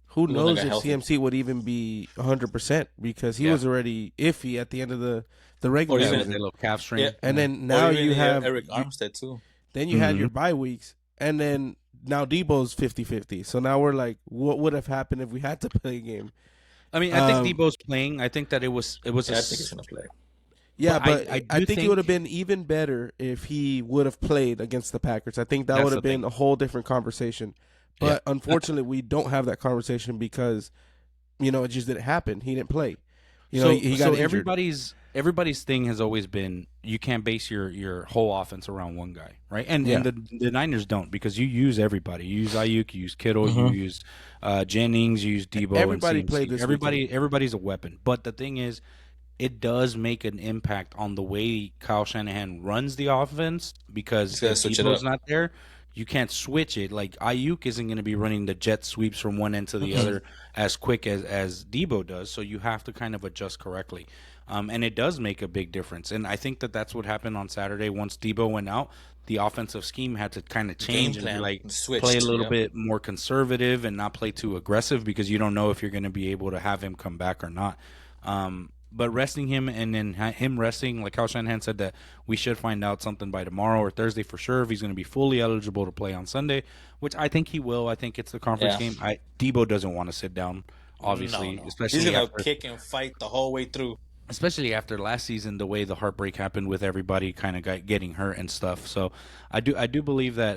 [SPEAKER 3] who
[SPEAKER 2] He wouldn't
[SPEAKER 3] knows
[SPEAKER 2] have
[SPEAKER 3] if
[SPEAKER 2] got healthy.
[SPEAKER 3] CMC would even be 100% because he
[SPEAKER 1] Yeah.
[SPEAKER 3] was already iffy at the end of the regular
[SPEAKER 2] Or even-
[SPEAKER 1] That
[SPEAKER 3] season.
[SPEAKER 1] little calf strain.
[SPEAKER 2] Yeah.
[SPEAKER 3] And then
[SPEAKER 2] Or
[SPEAKER 3] now
[SPEAKER 2] even
[SPEAKER 3] you have
[SPEAKER 2] Eric Armstead too.
[SPEAKER 3] then you had
[SPEAKER 1] Mm-hmm.
[SPEAKER 3] your bye weeks, and then now Debo's 50-50. So now we're like, what would have happened if we had to play a game?
[SPEAKER 1] I mean, I think Debo's playing. I think that it was
[SPEAKER 2] Yeah,
[SPEAKER 1] a
[SPEAKER 2] I think he's gonna play.
[SPEAKER 3] Yeah,
[SPEAKER 1] But
[SPEAKER 3] but
[SPEAKER 1] I
[SPEAKER 3] I
[SPEAKER 1] do
[SPEAKER 3] think it
[SPEAKER 1] think-
[SPEAKER 3] would have been even better if he would have played against the Packers. I think that
[SPEAKER 1] That's
[SPEAKER 3] would have
[SPEAKER 1] the
[SPEAKER 3] been
[SPEAKER 1] thing.
[SPEAKER 3] a whole different conversation. But unfortunately, we don't have that conversation because, it just didn't happen. He didn't play. He got injured.
[SPEAKER 1] Everybody's thing has always been you can't base your whole offense around one guy, right? And
[SPEAKER 3] Yeah.
[SPEAKER 1] the Niners don't because you use everybody. You use Ayuk, you use Kittle,
[SPEAKER 2] Mhm.
[SPEAKER 1] you use Jennings, you use Debo.
[SPEAKER 3] Everybody
[SPEAKER 1] and CMC.
[SPEAKER 3] played this
[SPEAKER 1] Everybody's a weapon. But the thing is, it does make an impact on the way Kyle Shanahan runs the offense because
[SPEAKER 2] He's gotta
[SPEAKER 1] if
[SPEAKER 2] switch it
[SPEAKER 1] Debo's
[SPEAKER 2] up.
[SPEAKER 1] not there, you can't switch it. Like Ayuk isn't going to be running the jet sweeps from one end to the other as quick as Debo does. So you have to kind of adjust correctly, and it does make a big difference. And I think that that's what happened on Saturday. Once Debo went out, the offensive scheme had to kind of change and be
[SPEAKER 2] plan
[SPEAKER 1] like
[SPEAKER 2] switched,
[SPEAKER 1] play a little
[SPEAKER 2] yeah.
[SPEAKER 1] bit more conservative and not play too aggressive because you don't know if you're going to be able to have him come back or not. But resting him and then him resting, like Kyle Shanahan said, that we should find out something by tomorrow or Thursday for sure if he's going to be fully eligible to play on Sunday, which I think he will. I think it's the conference
[SPEAKER 2] Yeah.
[SPEAKER 1] game. Debo doesn't want to sit down, obviously,
[SPEAKER 2] No.
[SPEAKER 1] especially
[SPEAKER 2] He's gonna
[SPEAKER 1] after,
[SPEAKER 2] kick and fight the whole way through.
[SPEAKER 1] especially after last season, the way the heartbreak happened with everybody kind of getting hurt and stuff. So I do believe that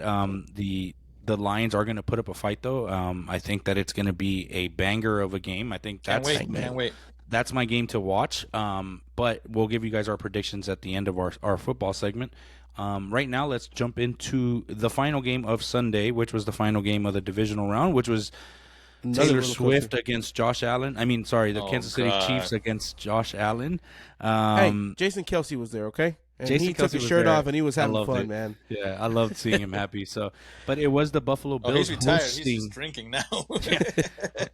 [SPEAKER 1] the Lions are going to put up a fight, though. I think that it's going to be a banger of a game. I think
[SPEAKER 2] Can't
[SPEAKER 1] that's
[SPEAKER 2] wait. Can't wait.
[SPEAKER 1] that's my game to watch. But we'll give you guys our predictions at the end of our football segment. Right now, let's jump into the final game of Sunday, which was the final game of the divisional round, which was
[SPEAKER 3] Another
[SPEAKER 1] Taylor
[SPEAKER 3] roller
[SPEAKER 1] Swift
[SPEAKER 3] coaster.
[SPEAKER 1] against Josh Allen. I mean, sorry, the
[SPEAKER 2] Oh,
[SPEAKER 1] Kansas City
[SPEAKER 2] God.
[SPEAKER 1] Chiefs against Josh Allen.
[SPEAKER 3] Hey, Jason Kelsey was there, okay? And
[SPEAKER 1] Jason
[SPEAKER 3] he
[SPEAKER 1] Kelce
[SPEAKER 3] took his
[SPEAKER 1] was
[SPEAKER 3] shirt
[SPEAKER 1] there.
[SPEAKER 3] off and he was
[SPEAKER 1] I
[SPEAKER 3] having
[SPEAKER 1] loved
[SPEAKER 3] fun,
[SPEAKER 1] it.
[SPEAKER 3] man.
[SPEAKER 1] Yeah, I loved seeing him happy. So, but it was the Buffalo
[SPEAKER 2] Oh,
[SPEAKER 1] Bills
[SPEAKER 2] he's retired.
[SPEAKER 1] hosting.
[SPEAKER 2] He's just drinking now.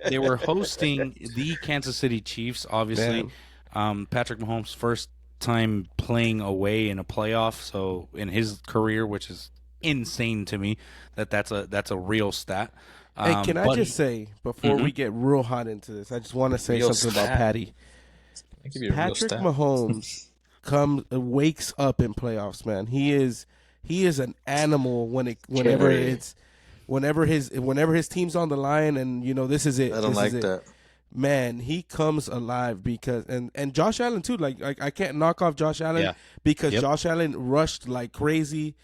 [SPEAKER 1] They were hosting the Kansas City Chiefs. Obviously,
[SPEAKER 3] Man.
[SPEAKER 1] Patrick Mahomes' first time playing away in a playoff. So in his career, which is insane to me, that's a real stat.
[SPEAKER 3] Hey, can I
[SPEAKER 1] but
[SPEAKER 3] just say, before we get real hot into this, I just want to say
[SPEAKER 2] Real
[SPEAKER 3] something about
[SPEAKER 2] stat.
[SPEAKER 3] Patty.
[SPEAKER 2] I'll give you a real
[SPEAKER 3] Patrick
[SPEAKER 2] stat.
[SPEAKER 3] Mahomes wakes up in playoffs, man. He is an animal whenever
[SPEAKER 2] Cherry.
[SPEAKER 3] whenever his team's on the line and this is it.
[SPEAKER 2] I don't
[SPEAKER 3] This
[SPEAKER 2] like
[SPEAKER 3] is it.
[SPEAKER 2] that.
[SPEAKER 3] Man, he comes alive because and Josh Allen too. Like I can't knock off Josh Allen
[SPEAKER 1] Yeah.
[SPEAKER 3] because
[SPEAKER 1] Yep.
[SPEAKER 3] Josh Allen rushed like crazy.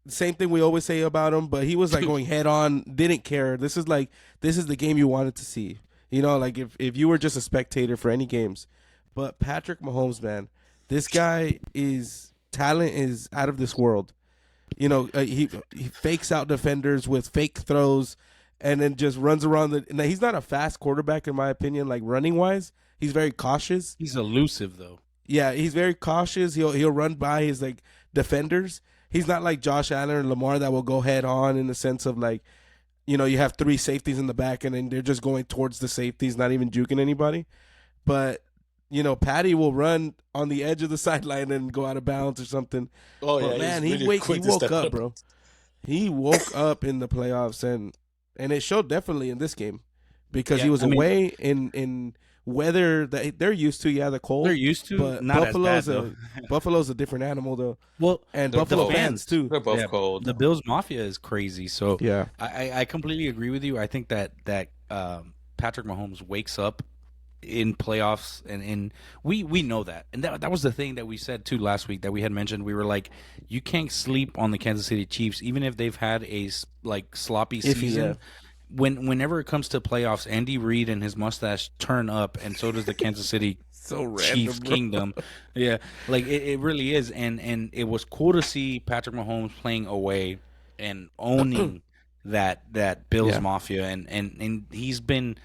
[SPEAKER 3] Same thing we always say about him, but he was like going head on, didn't care. This is the game you wanted to see. Like if you were just a spectator for any games. But Patrick Mahomes, man, this guy talent is out of this world. He fakes out defenders with fake throws and then just runs around now, he's not a fast quarterback in my opinion, like running wise. He's very cautious.
[SPEAKER 1] he's elusive though.
[SPEAKER 3] Yeah, he's very cautious. He'll run by his like defenders. He's not like Josh Allen or Lamar that will go head on in the sense of like, you have 3 safeties in the back and then they're just going towards the safeties, not even juking anybody. But Patty will run on the edge of the sideline and go out of bounds or something.
[SPEAKER 2] Oh
[SPEAKER 3] But
[SPEAKER 2] yeah,
[SPEAKER 3] man,
[SPEAKER 2] he's
[SPEAKER 3] he
[SPEAKER 2] really quick to
[SPEAKER 3] woke
[SPEAKER 2] step
[SPEAKER 3] up, bro. He woke up in the playoffs and it showed definitely in this game because
[SPEAKER 1] Yeah,
[SPEAKER 3] he was
[SPEAKER 1] I mean-
[SPEAKER 3] away in weather that they're used to. Yeah, the cold.
[SPEAKER 1] They're used to,
[SPEAKER 3] but
[SPEAKER 1] not
[SPEAKER 3] Buffalo's
[SPEAKER 1] as bad
[SPEAKER 3] Buffalo's a different animal though,
[SPEAKER 1] well,
[SPEAKER 3] and
[SPEAKER 2] They're
[SPEAKER 3] Buffalo
[SPEAKER 2] both-
[SPEAKER 3] fans too.
[SPEAKER 2] They're both
[SPEAKER 1] Yeah,
[SPEAKER 2] cold.
[SPEAKER 1] the Bills Mafia is crazy. So
[SPEAKER 3] Yeah,
[SPEAKER 1] I completely agree with you. I think that Patrick Mahomes wakes up in playoffs, and we know that, and that was the thing that we said too last week that we had mentioned. We were like, you can't sleep on the Kansas City Chiefs, even if they've had a sloppy
[SPEAKER 3] Iffy,
[SPEAKER 1] season.
[SPEAKER 3] yeah.
[SPEAKER 1] Whenever it comes to playoffs, Andy Reid and his mustache turn up, and so does the Kansas City
[SPEAKER 3] so random,
[SPEAKER 1] Chiefs
[SPEAKER 3] bro.
[SPEAKER 1] Kingdom. Yeah, like it really is, and it was cool to see Patrick Mahomes playing away and owning that Bills
[SPEAKER 3] Yeah.
[SPEAKER 1] Mafia, and he's been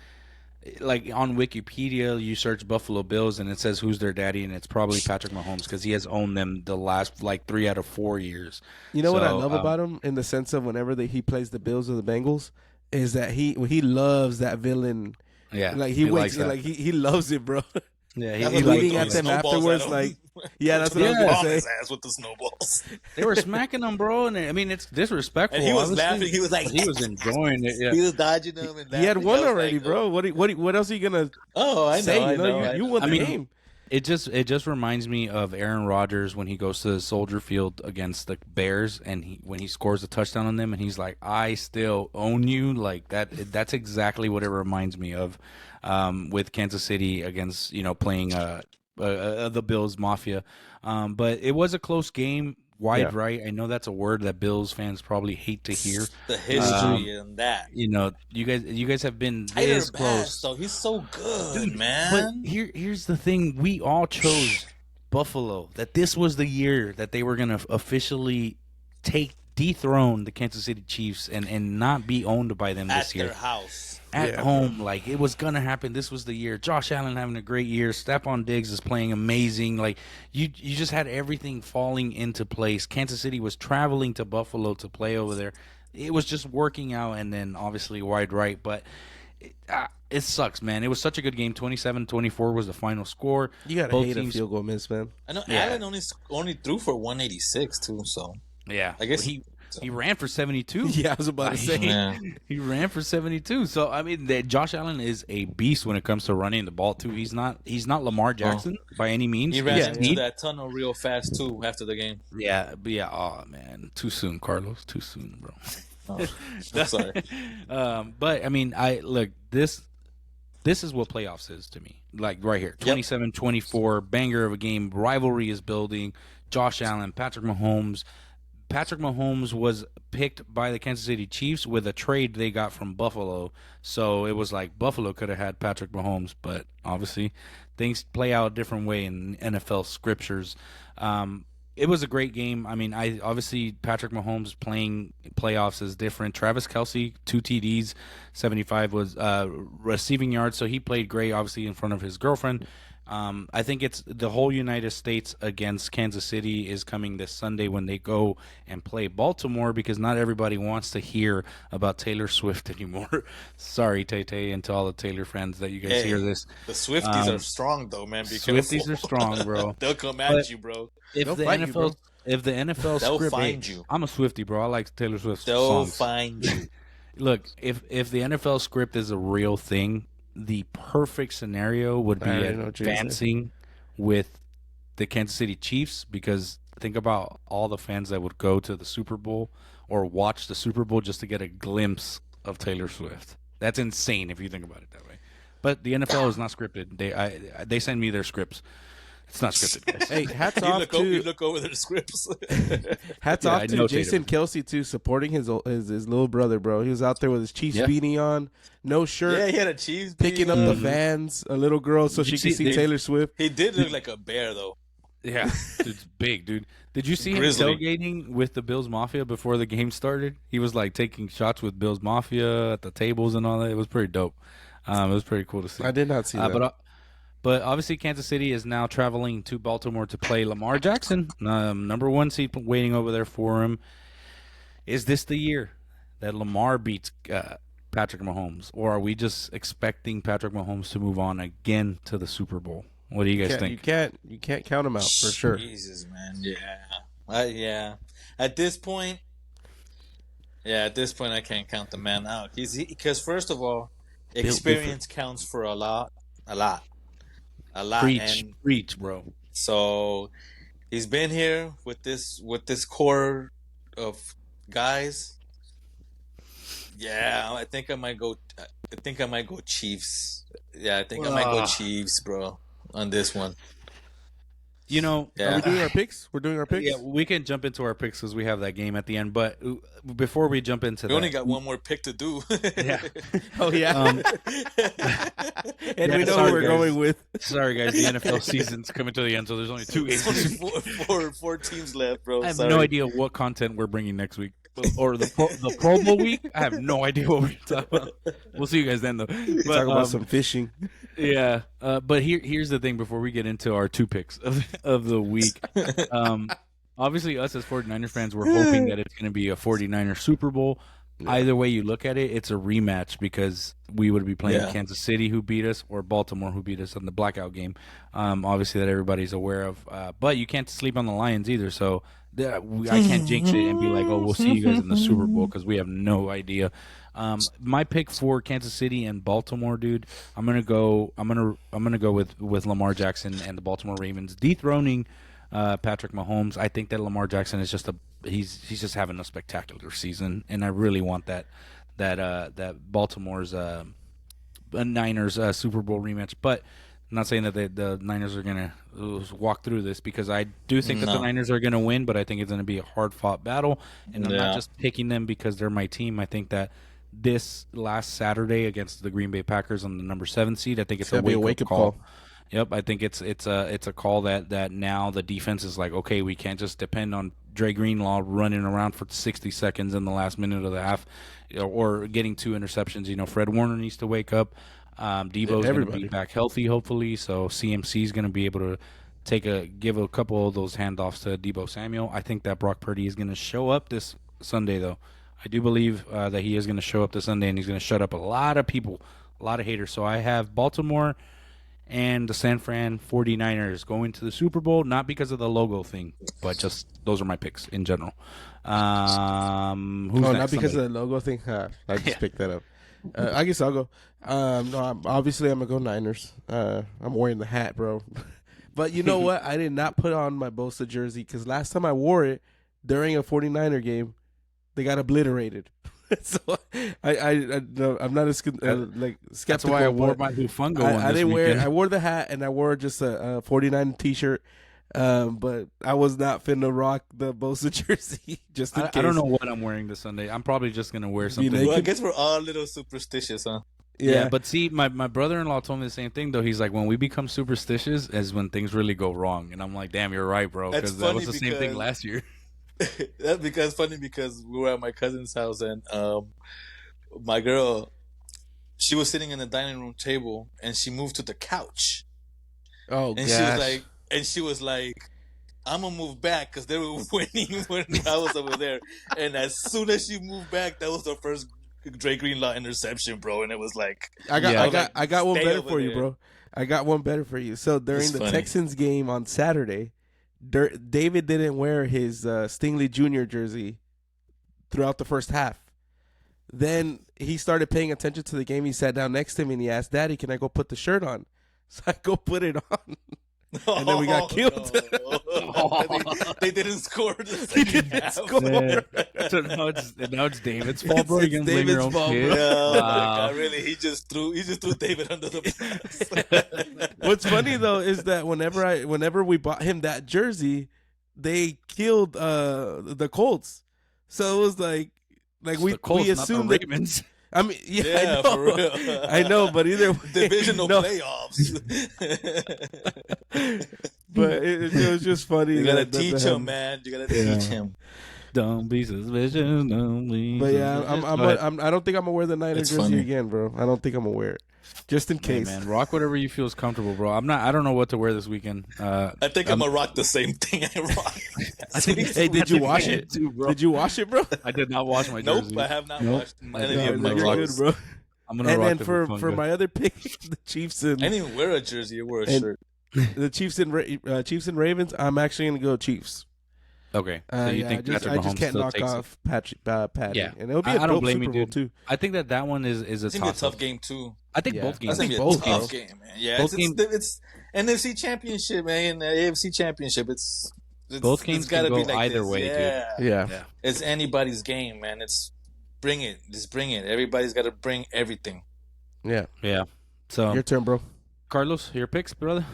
[SPEAKER 1] like on Wikipedia. You search Buffalo Bills and it says who's their daddy, and it's probably Patrick Mahomes because he has owned them the last like 3 out of 4 years.
[SPEAKER 3] You know what I
[SPEAKER 1] So,
[SPEAKER 3] love about him in the sense of whenever he plays the Bills or the Bengals is that he loves that villain.
[SPEAKER 1] Yeah,
[SPEAKER 3] Like he
[SPEAKER 1] likes
[SPEAKER 3] wakes
[SPEAKER 1] that.
[SPEAKER 3] like he loves it, bro.
[SPEAKER 1] yeah,
[SPEAKER 2] That's
[SPEAKER 1] he
[SPEAKER 2] what
[SPEAKER 3] Looking
[SPEAKER 2] he
[SPEAKER 3] at
[SPEAKER 2] throws
[SPEAKER 3] them
[SPEAKER 2] snowballs
[SPEAKER 3] afterwards,
[SPEAKER 2] at him.
[SPEAKER 3] like Yeah, that's what I was
[SPEAKER 2] Bomb
[SPEAKER 3] gonna
[SPEAKER 2] his
[SPEAKER 3] say.
[SPEAKER 2] ass with the snowballs.
[SPEAKER 1] They were smacking him, bro, and I mean it's disrespectful.
[SPEAKER 2] And he was
[SPEAKER 1] obviously,
[SPEAKER 2] laughing. He was like,
[SPEAKER 1] but he was enjoying it. Yeah.
[SPEAKER 2] he was dodging them and
[SPEAKER 3] He had
[SPEAKER 2] laughing.
[SPEAKER 3] won
[SPEAKER 2] I was
[SPEAKER 3] already,
[SPEAKER 2] like,
[SPEAKER 3] bro. What else are you gonna
[SPEAKER 2] Oh, I know,
[SPEAKER 3] say?
[SPEAKER 2] I
[SPEAKER 3] You know,
[SPEAKER 2] know.
[SPEAKER 3] you won
[SPEAKER 1] I
[SPEAKER 3] the
[SPEAKER 1] mean,
[SPEAKER 3] game.
[SPEAKER 1] it just reminds me of Aaron Rodgers when he goes to Soldier Field against the Bears, and when he scores a touchdown on them, and he's like, "I still own you." Like that. That's exactly what it reminds me of, with Kansas City against playing the Bills Mafia. But it was a close game. Wide
[SPEAKER 3] Yeah.
[SPEAKER 1] right. I know that's a word that Bills fans probably hate to hear.
[SPEAKER 2] The history and that.
[SPEAKER 1] You guys have been
[SPEAKER 2] Tyler
[SPEAKER 1] this
[SPEAKER 2] Bass,
[SPEAKER 1] close.
[SPEAKER 2] though, he's so good,
[SPEAKER 1] Dude, but
[SPEAKER 2] man.
[SPEAKER 1] here's the thing: we all chose Buffalo. That this was the year that they were gonna officially dethrone the Kansas City Chiefs and not be owned by them
[SPEAKER 2] At
[SPEAKER 1] this year
[SPEAKER 2] their house.
[SPEAKER 1] at
[SPEAKER 3] Yeah.
[SPEAKER 1] home. Like it was gonna happen. This was the year. Josh Allen having a great year. Stephon Diggs is playing amazing. Like you just had everything falling into place. Kansas City was traveling to Buffalo to play over there. It was just working out, and then obviously wide right, but. It sucks, man. It was such a good game. 27-24 was the final score.
[SPEAKER 3] You gotta
[SPEAKER 1] Both
[SPEAKER 3] hate
[SPEAKER 1] teams,
[SPEAKER 3] a field goal miss, man.
[SPEAKER 2] I know
[SPEAKER 1] Yeah.
[SPEAKER 2] Allen only threw for 186 too, so
[SPEAKER 1] yeah.
[SPEAKER 2] I guess-
[SPEAKER 1] he ran for 72.
[SPEAKER 3] Yeah, I was about to say.
[SPEAKER 2] yeah.
[SPEAKER 1] He ran for 72. So I mean, Josh Allen is a beast when it comes to running the ball too. He's not Lamar Jackson by any means.
[SPEAKER 2] He ran
[SPEAKER 3] Yeah,
[SPEAKER 2] into that tunnel real fast too after the game.
[SPEAKER 1] Yeah, but yeah. Oh man, too soon, Carlos. Too soon, bro.
[SPEAKER 2] Oh, I'm sorry.
[SPEAKER 1] But I mean, this is what playoffs is to me. Like right here, 27-24, banger of a game. Rivalry is building. Josh Allen, Patrick Mahomes. Patrick Mahomes was picked by the Kansas City Chiefs with a trade they got from Buffalo. So it was like Buffalo could have had Patrick Mahomes, but obviously things play out a different way in NFL scriptures. It was a great game. I mean, obviously Patrick Mahomes playing playoffs is different. Travis Kelce, 2 TDs, 75 was receiving yards, so he played great, obviously in front of his girlfriend. I think it's the whole United States against Kansas City is coming this Sunday when they go and play Baltimore, because not everybody wants to hear about Taylor Swift anymore. Sorry, Tay-Tay, and to all the Taylor fans that you guys hear this.
[SPEAKER 2] The Swifties are strong though, man. Be
[SPEAKER 1] Swifties
[SPEAKER 2] careful.
[SPEAKER 1] are strong, bro.
[SPEAKER 2] They'll come at
[SPEAKER 1] But-
[SPEAKER 2] you, bro.
[SPEAKER 1] If
[SPEAKER 3] They'll
[SPEAKER 1] the
[SPEAKER 3] fight you,
[SPEAKER 1] NFL,
[SPEAKER 3] bro.
[SPEAKER 1] if the NFL
[SPEAKER 2] They'll
[SPEAKER 1] script,
[SPEAKER 2] find you.
[SPEAKER 1] I'm a Swiftie, bro. I like Taylor Swift
[SPEAKER 2] They'll
[SPEAKER 1] songs.
[SPEAKER 2] find you.
[SPEAKER 1] Look, if the NFL script is a real thing, the perfect scenario would be
[SPEAKER 3] I already know what you're gonna say.
[SPEAKER 1] advancing with the Kansas City Chiefs, because think about all the fans that would go to the Super Bowl or watch the Super Bowl just to get a glimpse of Taylor Swift. That's insane if you think about it that way. But the NFL is not scripted. They send me their scripts. It's not scripted, guys.
[SPEAKER 3] Hey, hats
[SPEAKER 2] You
[SPEAKER 3] off
[SPEAKER 2] you
[SPEAKER 3] to
[SPEAKER 2] look over the scripts.
[SPEAKER 3] hats
[SPEAKER 1] Yeah,
[SPEAKER 3] off
[SPEAKER 1] I
[SPEAKER 3] to
[SPEAKER 1] know
[SPEAKER 3] Jason Kelsey too, supporting his little brother, bro. He was out there with his Chiefs
[SPEAKER 1] Yeah.
[SPEAKER 3] beanie on, no shirt,
[SPEAKER 2] Yeah, he had a cheese.
[SPEAKER 3] picking up
[SPEAKER 2] beanie.
[SPEAKER 3] the fans, a little girl, so
[SPEAKER 1] Did you
[SPEAKER 3] she could
[SPEAKER 1] see-
[SPEAKER 3] see Taylor Swift.
[SPEAKER 2] He did look like a bear, though.
[SPEAKER 1] Yeah, it's big, dude. Did you see him
[SPEAKER 2] Grizzly.
[SPEAKER 1] tailgating with the Bills Mafia before the game started? He was like taking shots with Bills Mafia at the tables and all that. It was pretty dope. It was pretty cool to see.
[SPEAKER 3] I did not see that.
[SPEAKER 1] But obviously Kansas City is now traveling to Baltimore to play Lamar Jackson, number 1 seed waiting over there for him. Is this the year that Lamar beats Patrick Mahomes, or are we just expecting Patrick Mahomes to move on again to the Super Bowl? What do you guys think?
[SPEAKER 3] You can't count him out for sure.
[SPEAKER 2] Jesus, man. Yeah. Yeah. At this point, I can't count the man out. Because first of all, experience counts for a lot.
[SPEAKER 1] Preach, bro.
[SPEAKER 2] So he's been here with this core of guys. Yeah, I think I might go Chiefs. Yeah, I think I might go Chiefs, bro, on this one.
[SPEAKER 1] You know,
[SPEAKER 2] Yeah.
[SPEAKER 3] Are we doing our picks? We're doing our picks.
[SPEAKER 1] yeah, we can jump into our picks because we have that game at the end. But before we jump into
[SPEAKER 2] We
[SPEAKER 1] that,
[SPEAKER 2] only got one more pick to do.
[SPEAKER 1] Yeah.
[SPEAKER 3] Oh yeah.
[SPEAKER 1] Um,
[SPEAKER 3] and
[SPEAKER 1] yeah,
[SPEAKER 3] we know
[SPEAKER 1] sorry,
[SPEAKER 3] who we're
[SPEAKER 1] guys.
[SPEAKER 3] going with.
[SPEAKER 1] Sorry, guys, the NFL season's coming to the end, so there's only 2
[SPEAKER 2] There's
[SPEAKER 1] games.
[SPEAKER 2] only four teams left, bro.
[SPEAKER 1] I have
[SPEAKER 2] Sorry.
[SPEAKER 1] no idea what content we're bringing next week, or the Pro Bowl week. I have no idea what we're talking about. We'll see you guys then, though. But,
[SPEAKER 3] Talk about some fishing.
[SPEAKER 1] Yeah, but here's the thing before we get into our 2 picks of the week. Obviously, us as 49er fans, we're hoping that it's going to be a 49er Super Bowl. either way you look at it, it's a rematch because we would be playing
[SPEAKER 2] Yeah.
[SPEAKER 1] Kansas City, who beat us, or Baltimore, who beat us on the blackout game. Obviously, that everybody's aware of. But you can't sleep on the Lions either. So I can't jinx it and be like, "Oh, we'll see you guys in the Super Bowl," because we have no idea. My pick for Kansas City and Baltimore, dude. I'm gonna go. I'm gonna go with Lamar Jackson and the Baltimore Ravens dethroning Patrick Mahomes. I think that Lamar Jackson is just he's just having a spectacular season, and I really want that Baltimore's Niners Super Bowl rematch. But I'm not saying that the Niners are gonna walk through this, because I do think that the
[SPEAKER 2] No.
[SPEAKER 1] Niners are gonna win, but I think it's gonna be a hard fought battle, and I'm not
[SPEAKER 2] Yeah.
[SPEAKER 1] just picking them because they're my team. I think that this last Saturday against the Green Bay Packers on the number 7 seed, I think it's
[SPEAKER 3] Gotta be a
[SPEAKER 1] a wake up call. Yep, I think it's a call that now the defense is like, okay, we can't just depend on Dre Greenlaw running around for 60 seconds in the last minute of the half, or getting 2 interceptions. Fred Warner needs to wake up. Debo's going to be
[SPEAKER 3] Everybody.
[SPEAKER 1] back healthy, hopefully, so CMC is going to be able to give a couple of those handoffs to Debo Samuel. I think that Brock Purdy is going to show up this Sunday, though. I do believe that he is going to show up this Sunday, and he's going to shut up a lot of people, a lot of haters. So I have Baltimore and the San Fran 49ers going to the Super Bowl, not because of the logo thing, but just those are my picks in general. Who's next?
[SPEAKER 3] Not because
[SPEAKER 1] Somebody.
[SPEAKER 3] of the logo thing. I just
[SPEAKER 1] Yeah.
[SPEAKER 3] picked that up. I guess I'll go. No, obviously I'm gonna go Niners. I'm wearing the hat, bro. But you know what? I did not put on my Bosa jersey because last time I wore it during a 49er game, they got obliterated. So no, I'm not as like skeptical.
[SPEAKER 1] That's why I wore
[SPEAKER 3] but
[SPEAKER 1] my Hufungo one
[SPEAKER 3] I
[SPEAKER 1] this
[SPEAKER 3] didn't
[SPEAKER 1] weekend.
[SPEAKER 3] I wore the hat and I wore just a 49 t-shirt. But I was not finna rock the Bosa jersey just in case.
[SPEAKER 1] I don't know what I'm wearing this Sunday. I'm probably just gonna wear something.
[SPEAKER 3] naked?
[SPEAKER 2] Well, I guess we're all a little superstitious, huh?
[SPEAKER 1] Yeah, but see, my brother-in-law told me the same thing, though. He's like, when we become superstitious is when things really go wrong. And I'm like, damn, you're right, bro,
[SPEAKER 2] That's
[SPEAKER 1] because that was the
[SPEAKER 2] funny
[SPEAKER 1] same thing
[SPEAKER 2] because-
[SPEAKER 1] last year.
[SPEAKER 2] That's because we were at my cousin's house and my girl, she was sitting in the dining room table and she moved to the couch
[SPEAKER 3] Oh,
[SPEAKER 2] and
[SPEAKER 3] gosh.
[SPEAKER 2] she was like, I'm gonna move back because they were winning when I was over there. And as soon as she moved back, that was the first Dre Greenlaw interception, bro. And it was like,
[SPEAKER 3] I got one
[SPEAKER 2] stay
[SPEAKER 3] better
[SPEAKER 2] over
[SPEAKER 3] for you,
[SPEAKER 2] there.
[SPEAKER 3] bro. I got one better for you. So during
[SPEAKER 2] It's
[SPEAKER 3] the
[SPEAKER 2] funny.
[SPEAKER 3] Texans game on Saturday, David didn't wear his Stingley Jr. jersey throughout the first half. Then he started paying attention to the game. He sat down next to me and he asked, "Daddy, can I go put the shirt on?" So I go put it on. And then we got killed.
[SPEAKER 2] No. they didn't score the second half.
[SPEAKER 3] score.
[SPEAKER 1] Man. So now it's David's fault, bro.
[SPEAKER 3] It's
[SPEAKER 1] You're gonna blame your
[SPEAKER 3] David's
[SPEAKER 1] own
[SPEAKER 3] fault,
[SPEAKER 1] kid.
[SPEAKER 3] bro.
[SPEAKER 2] Oh my
[SPEAKER 1] Wow.
[SPEAKER 2] God, really? He just threw David under the bus.
[SPEAKER 3] What's funny though is that whenever we bought him that jersey, they killed the Colts. So it was like
[SPEAKER 1] It's
[SPEAKER 3] we
[SPEAKER 1] the Colts,
[SPEAKER 3] we
[SPEAKER 1] not the
[SPEAKER 3] assumed that.
[SPEAKER 1] Ravens.
[SPEAKER 3] I mean, yeah,
[SPEAKER 2] Yeah,
[SPEAKER 3] I know,
[SPEAKER 2] for real.
[SPEAKER 3] I know, but either way,
[SPEAKER 2] Divisional
[SPEAKER 3] no,
[SPEAKER 2] playoffs.
[SPEAKER 3] but it was just funny.
[SPEAKER 2] You gotta
[SPEAKER 3] that
[SPEAKER 2] teach
[SPEAKER 3] happened.
[SPEAKER 2] him, man. You gotta
[SPEAKER 1] Yeah.
[SPEAKER 2] teach him.
[SPEAKER 1] Don't be suspicious. Don't be.
[SPEAKER 3] But yeah,
[SPEAKER 1] suspicious.
[SPEAKER 3] I don't think I'm gonna wear the Niners
[SPEAKER 2] It's
[SPEAKER 3] jersey
[SPEAKER 2] funny.
[SPEAKER 3] again, bro. I don't think I'm gonna wear it, just in
[SPEAKER 1] Hey,
[SPEAKER 3] case.
[SPEAKER 1] man, rock whatever you feel is comfortable, bro. I don't know what to wear this weekend.
[SPEAKER 2] I think I'm gonna rock the same thing I rock.
[SPEAKER 1] I think-
[SPEAKER 3] Hey, did you wash it?
[SPEAKER 1] too, bro?
[SPEAKER 3] Did you wash it, bro?
[SPEAKER 1] I did not wash my
[SPEAKER 2] Nope,
[SPEAKER 1] jersey.
[SPEAKER 2] I have not
[SPEAKER 1] Nope.
[SPEAKER 2] watched
[SPEAKER 1] I
[SPEAKER 2] any
[SPEAKER 1] did
[SPEAKER 2] of
[SPEAKER 1] not
[SPEAKER 2] my
[SPEAKER 1] rock
[SPEAKER 3] You're
[SPEAKER 2] rocks.
[SPEAKER 3] good, bro.
[SPEAKER 1] I'm gonna
[SPEAKER 3] And
[SPEAKER 1] rock
[SPEAKER 3] then
[SPEAKER 1] the
[SPEAKER 3] for
[SPEAKER 1] Hufunga.
[SPEAKER 3] my other pick, the Chiefs and
[SPEAKER 2] I didn't even wear a jersey. I wore a
[SPEAKER 3] And-
[SPEAKER 2] shirt.
[SPEAKER 3] Chiefs and Ravens. I'm actually gonna go Chiefs.
[SPEAKER 1] Okay, so you think
[SPEAKER 3] I just
[SPEAKER 1] Patrick Mahomes
[SPEAKER 3] can't
[SPEAKER 1] still
[SPEAKER 3] knock
[SPEAKER 1] takes it?
[SPEAKER 3] off Patty.
[SPEAKER 1] Yeah.
[SPEAKER 3] And it'll be
[SPEAKER 1] I
[SPEAKER 3] a
[SPEAKER 1] don't
[SPEAKER 3] dope
[SPEAKER 1] blame
[SPEAKER 3] Super
[SPEAKER 1] you,
[SPEAKER 3] Bowl
[SPEAKER 1] dude.
[SPEAKER 3] too.
[SPEAKER 1] I think that one is a
[SPEAKER 2] It's gonna be a
[SPEAKER 1] toss-up.
[SPEAKER 2] tough game too.
[SPEAKER 1] I think
[SPEAKER 3] Yeah.
[SPEAKER 1] both games.
[SPEAKER 2] That's gonna be a
[SPEAKER 1] both
[SPEAKER 2] tough
[SPEAKER 1] games.
[SPEAKER 2] game, man. Yeah,
[SPEAKER 1] Both
[SPEAKER 2] it's NFC Championship, man. AFC Championship. It's
[SPEAKER 1] Both games
[SPEAKER 2] it's gotta
[SPEAKER 1] can
[SPEAKER 2] be
[SPEAKER 1] go
[SPEAKER 2] like
[SPEAKER 1] either
[SPEAKER 2] this.
[SPEAKER 1] way, dude.
[SPEAKER 2] Yeah.
[SPEAKER 3] Yeah.
[SPEAKER 1] Yeah.
[SPEAKER 2] It's anybody's game, man. It's bring it. Just bring it. Everybody's got to bring everything.
[SPEAKER 3] Yeah.
[SPEAKER 1] Yeah. So,
[SPEAKER 3] Your turn, bro.
[SPEAKER 1] Carlos, your picks, brother.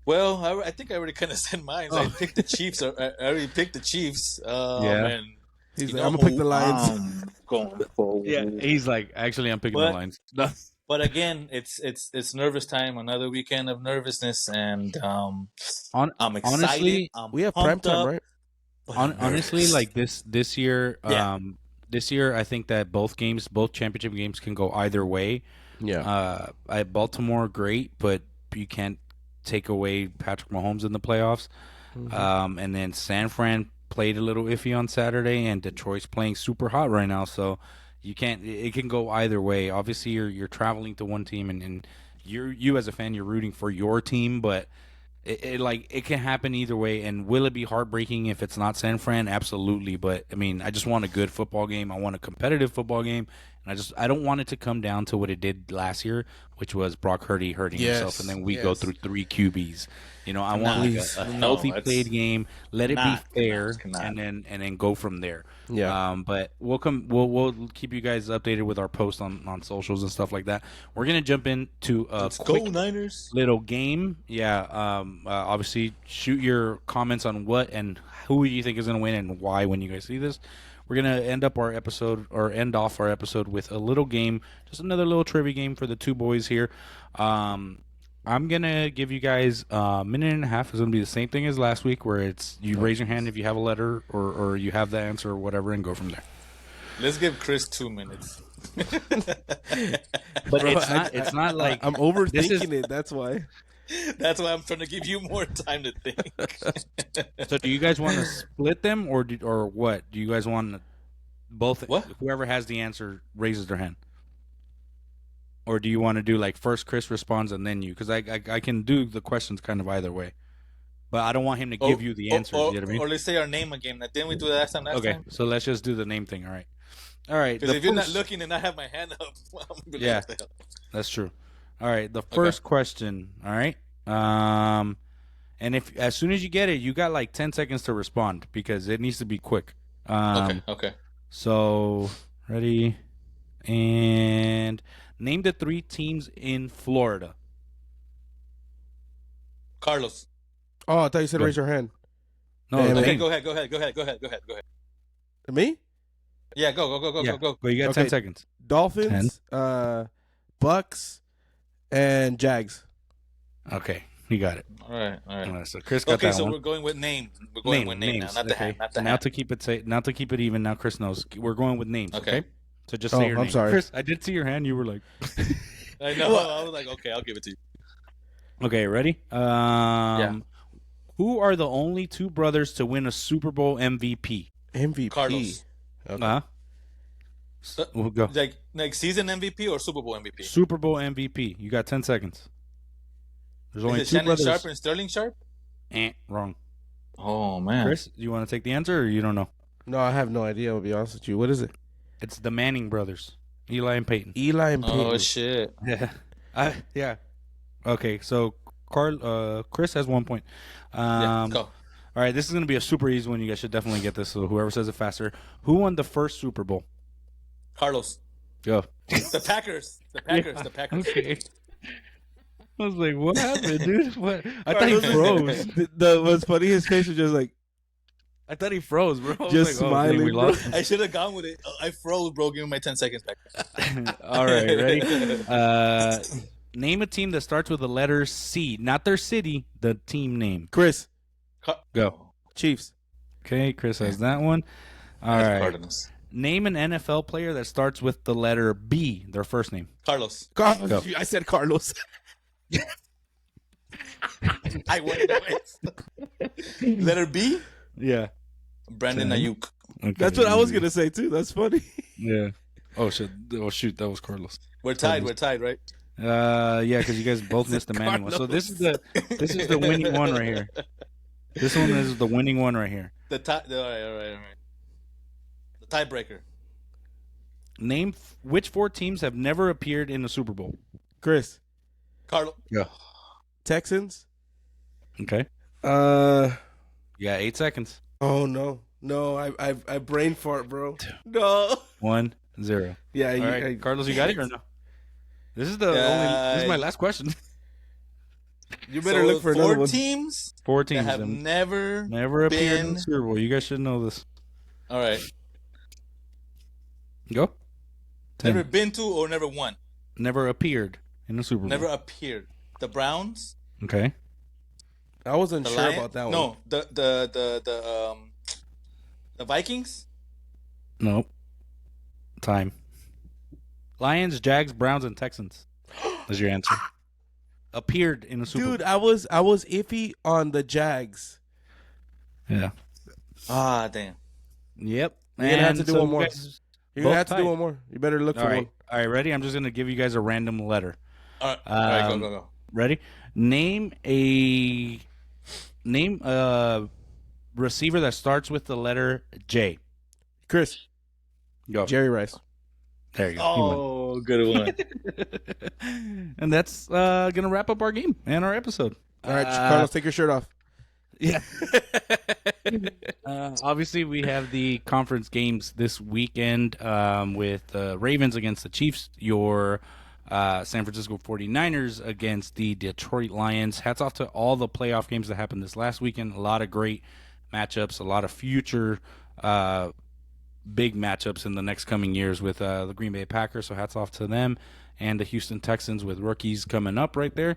[SPEAKER 2] Well, I think I already kind of said mine. I picked the Chiefs. I already picked the Chiefs.
[SPEAKER 1] Yeah.
[SPEAKER 2] Man.
[SPEAKER 3] He's
[SPEAKER 2] You
[SPEAKER 3] like,
[SPEAKER 2] know
[SPEAKER 3] I'm gonna pick the
[SPEAKER 2] who
[SPEAKER 3] Lions.
[SPEAKER 2] I'm going for.
[SPEAKER 1] He's like, actually, I'm picking the
[SPEAKER 2] But-
[SPEAKER 1] lines.
[SPEAKER 2] But again, it's nervous time. Another weekend of nervousness, and I'm excited.
[SPEAKER 1] honestly,
[SPEAKER 2] I'm
[SPEAKER 3] We have prime
[SPEAKER 2] pumped
[SPEAKER 3] time,
[SPEAKER 2] up,
[SPEAKER 3] right?
[SPEAKER 2] but I'm
[SPEAKER 1] honestly,
[SPEAKER 2] nervous.
[SPEAKER 1] like this year,
[SPEAKER 2] Yeah.
[SPEAKER 1] this year, I think that both championship games can go either way.
[SPEAKER 3] Yeah.
[SPEAKER 1] Baltimore, great, but you can't take away Patrick Mahomes in the playoffs.
[SPEAKER 3] Mhm.
[SPEAKER 1] And then San Fran, played a little iffy on Saturday, and Detroit's playing super hot right now. So you can't. It can go either way. Obviously, you're traveling to one team, and you as a fan, you're rooting for your team, but it can happen either way. And will it be heartbreaking if it's not San Fran? Absolutely. But I mean, I just want a good football game. I want a competitive football game, and I don't want it to come down to what it did last year, which was Brock Purdy hurting himself, and then we go through 3 QBs. I want like a healthy played game. Let it be fair, and then go from there.
[SPEAKER 3] Yeah.
[SPEAKER 1] But we'll keep you guys updated with our posts on socials and stuff like that. We're gonna jump into a quick
[SPEAKER 2] Niners.
[SPEAKER 1] little game. Yeah. Obviously, shoot your comments on what and who you think is gonna win and why when you guys see this. We're gonna end off our episode with a little game, just another little trivia game for the two boys here. I'm gonna give you guys a minute and a half. It's gonna be the same thing as last week, where it's you raise your hand if you have a letter or you have the answer or whatever, and go from there.
[SPEAKER 2] Let's give Chris 2 minutes.
[SPEAKER 1] But it's not like
[SPEAKER 3] I'm overthinking it. That's why.
[SPEAKER 2] That's why I'm trying to give you more time to think.
[SPEAKER 1] So do you guys want to split them or what? Do you guys want both?
[SPEAKER 2] What?
[SPEAKER 1] Whoever has the answer raises their hand. Or do you want to do like first Chris responds and then you? Because I can do the questions kind of either way. But I don't want him to give you the answers. You know what I mean?
[SPEAKER 2] Or let's say our name again. Didn't we do that last time?
[SPEAKER 1] Okay, so let's just do the name thing. All right. All right.
[SPEAKER 2] Because if you're not looking and I have my hand up,
[SPEAKER 1] yeah, that's true. All right. The first question. All right. And if as soon as you get it, you got like 10 seconds to respond because it needs to be quick.
[SPEAKER 2] Okay.
[SPEAKER 1] So ready, and name the 3 teams in Florida.
[SPEAKER 2] Carlos.
[SPEAKER 3] Oh, I thought you said raise your hand.
[SPEAKER 1] No.
[SPEAKER 2] Okay, go ahead.
[SPEAKER 3] Me?
[SPEAKER 2] Yeah, go.
[SPEAKER 1] Well, you got 10 seconds.
[SPEAKER 3] Dolphins, Bucks, and Jags.
[SPEAKER 1] Okay, you got it.
[SPEAKER 2] All right.
[SPEAKER 1] So Chris got that
[SPEAKER 2] so
[SPEAKER 1] one.
[SPEAKER 2] we're going with name. We're going with name now, not the hand. Not the
[SPEAKER 1] now
[SPEAKER 2] hand.
[SPEAKER 1] to keep it even. Now Chris knows we're going with names. Okay. So just say your name.
[SPEAKER 3] I'm sorry,
[SPEAKER 1] Chris. I did see your hand. You were like.
[SPEAKER 2] I know. I was like, okay, I'll give it to you.
[SPEAKER 1] Okay, ready?
[SPEAKER 2] Yeah.
[SPEAKER 1] Who are the only 2 brothers to win a Super Bowl MVP?
[SPEAKER 3] MVP.
[SPEAKER 2] Carlos.
[SPEAKER 3] Okay.
[SPEAKER 1] We'll go.
[SPEAKER 2] Like season MVP or Super Bowl MVP?
[SPEAKER 1] Super Bowl MVP. You got 10 seconds. There's only 2
[SPEAKER 2] Shannon
[SPEAKER 1] brothers.
[SPEAKER 2] Sharp and Sterling Sharp?
[SPEAKER 1] Wrong.
[SPEAKER 2] Oh, man.
[SPEAKER 1] Chris, do you want to take the answer or you don't know?
[SPEAKER 3] No, I have no idea. I'll be honest with you. What is it?
[SPEAKER 1] It's the Manning brothers, Eli and Peyton.
[SPEAKER 3] Eli and Peyton.
[SPEAKER 2] Oh, shit.
[SPEAKER 1] Yeah. Yeah. Okay, so Chris has 1 point.
[SPEAKER 2] Go.
[SPEAKER 1] All right, this is going to be a super easy one. You guys should definitely get this, so whoever says it faster. Who won the first Super Bowl?
[SPEAKER 2] Carlos.
[SPEAKER 1] Go.
[SPEAKER 2] The Packers. The Packers.
[SPEAKER 1] Okay. I was like, what happened, dude? What? I thought he froze.
[SPEAKER 3] What's funny, his face was just like,
[SPEAKER 1] I thought he froze, bro.
[SPEAKER 3] Just smiling,
[SPEAKER 1] we
[SPEAKER 3] bro.
[SPEAKER 1] lost him.
[SPEAKER 2] I should have gone with it. I froze, bro. Give me my 10 seconds back.
[SPEAKER 1] All right, ready? Name a team that starts with the letter C. Not their city, the team name.
[SPEAKER 3] Chris.
[SPEAKER 1] Go.
[SPEAKER 3] Chiefs.
[SPEAKER 1] Okay, Chris has that one. All right.
[SPEAKER 2] Cardinals.
[SPEAKER 1] Name an NFL player that starts with the letter B, their first name.
[SPEAKER 2] Carlos.
[SPEAKER 3] Go. I said Carlos.
[SPEAKER 2] I won it. Letter B?
[SPEAKER 1] Yeah.
[SPEAKER 2] Brandon Ayuk.
[SPEAKER 1] Okay.
[SPEAKER 3] That's what I was going to say, too. That's funny.
[SPEAKER 1] Yeah. Oh, shit. Oh, shoot. That was Carlos.
[SPEAKER 2] We're tied, right?
[SPEAKER 1] Yeah, because you guys both missed the Manning one. So this is the winning one right here. This one is the winning one right here.
[SPEAKER 2] All right. The tiebreaker.
[SPEAKER 1] Name which 4 teams have never appeared in the Super Bowl.
[SPEAKER 3] Chris.
[SPEAKER 2] Carlos.
[SPEAKER 1] Yeah.
[SPEAKER 3] Texans.
[SPEAKER 1] Okay.
[SPEAKER 3] You
[SPEAKER 1] got 8 seconds.
[SPEAKER 3] Oh no, I brain fart, bro. No.
[SPEAKER 1] 1-0.
[SPEAKER 3] Yeah.
[SPEAKER 1] All right, Carlos, you got it or no? This is This is my last question.
[SPEAKER 3] You better look for another one.
[SPEAKER 2] 4
[SPEAKER 1] teams
[SPEAKER 2] that have never
[SPEAKER 1] appeared in the Super Bowl. You guys should know this.
[SPEAKER 2] All right.
[SPEAKER 1] Go. 10.
[SPEAKER 2] Never been to or never won.
[SPEAKER 1] Never appeared in the Super Bowl.
[SPEAKER 2] Never appeared. The Browns.
[SPEAKER 1] Okay.
[SPEAKER 3] I wasn't sure about that one.
[SPEAKER 2] No, the Vikings.
[SPEAKER 1] Nope. Time. Lions, Jags, Browns, and Texans. Is your answer? Appeared in the Super Bowl.
[SPEAKER 3] Dude, I was iffy on the Jags.
[SPEAKER 1] Yeah.
[SPEAKER 2] Ah, damn.
[SPEAKER 1] Yep.
[SPEAKER 3] You're gonna have to
[SPEAKER 1] And
[SPEAKER 3] do
[SPEAKER 1] so
[SPEAKER 3] one
[SPEAKER 1] you
[SPEAKER 3] more.
[SPEAKER 1] guys
[SPEAKER 3] You're gonna
[SPEAKER 1] both
[SPEAKER 3] have to do
[SPEAKER 1] tied.
[SPEAKER 3] one more. You better look
[SPEAKER 1] All
[SPEAKER 3] for
[SPEAKER 1] right.
[SPEAKER 3] one.
[SPEAKER 1] All right, ready? I'm just going to give you guys a random letter.
[SPEAKER 2] All right, go,
[SPEAKER 1] Um,
[SPEAKER 2] go, go.
[SPEAKER 1] Ready? Name a receiver that starts with the letter J.
[SPEAKER 3] Chris,
[SPEAKER 1] Go.
[SPEAKER 3] Jerry Rice.
[SPEAKER 1] There you go. He won.
[SPEAKER 2] Oh, good one.
[SPEAKER 1] And that's gonna wrap up our game and our episode.
[SPEAKER 3] All right, Carlos, take your shirt off.
[SPEAKER 1] Yeah. Obviously, we have the conference games this weekend with the Ravens against the Chiefs, your San Francisco 49ers against the Detroit Lions. Hats off to all the playoff games that happened this last weekend. A lot of great matchups, a lot of future big matchups in the next coming years with the Green Bay Packers. So hats off to them and the Houston Texans with rookies coming up right there.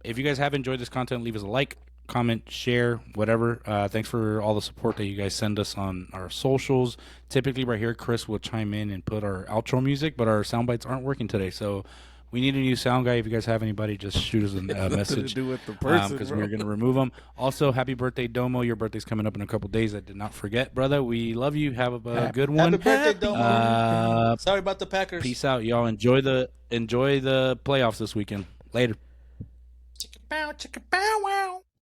[SPEAKER 1] If you guys have enjoyed this content, leave us a like, comment, share, whatever. Thanks for all the support that you guys send us on our socials. Typically right here, Chris will chime in and put our outro music, but our sound bites aren't working today. So we need a new sound guy. If you guys have anybody, just shoot us a message.
[SPEAKER 3] To do with the person,
[SPEAKER 1] Because
[SPEAKER 3] bro.
[SPEAKER 1] we're going to remove them. Also, happy birthday, Domo. Your birthday's coming up in a couple days. I did not forget, brother. We love you. Have a good one.
[SPEAKER 2] Happy birthday, Domo. Sorry about the Packers.
[SPEAKER 1] Peace out, y'all. Enjoy the playoffs this weekend. Later.
[SPEAKER 2] Chicka bow, wow.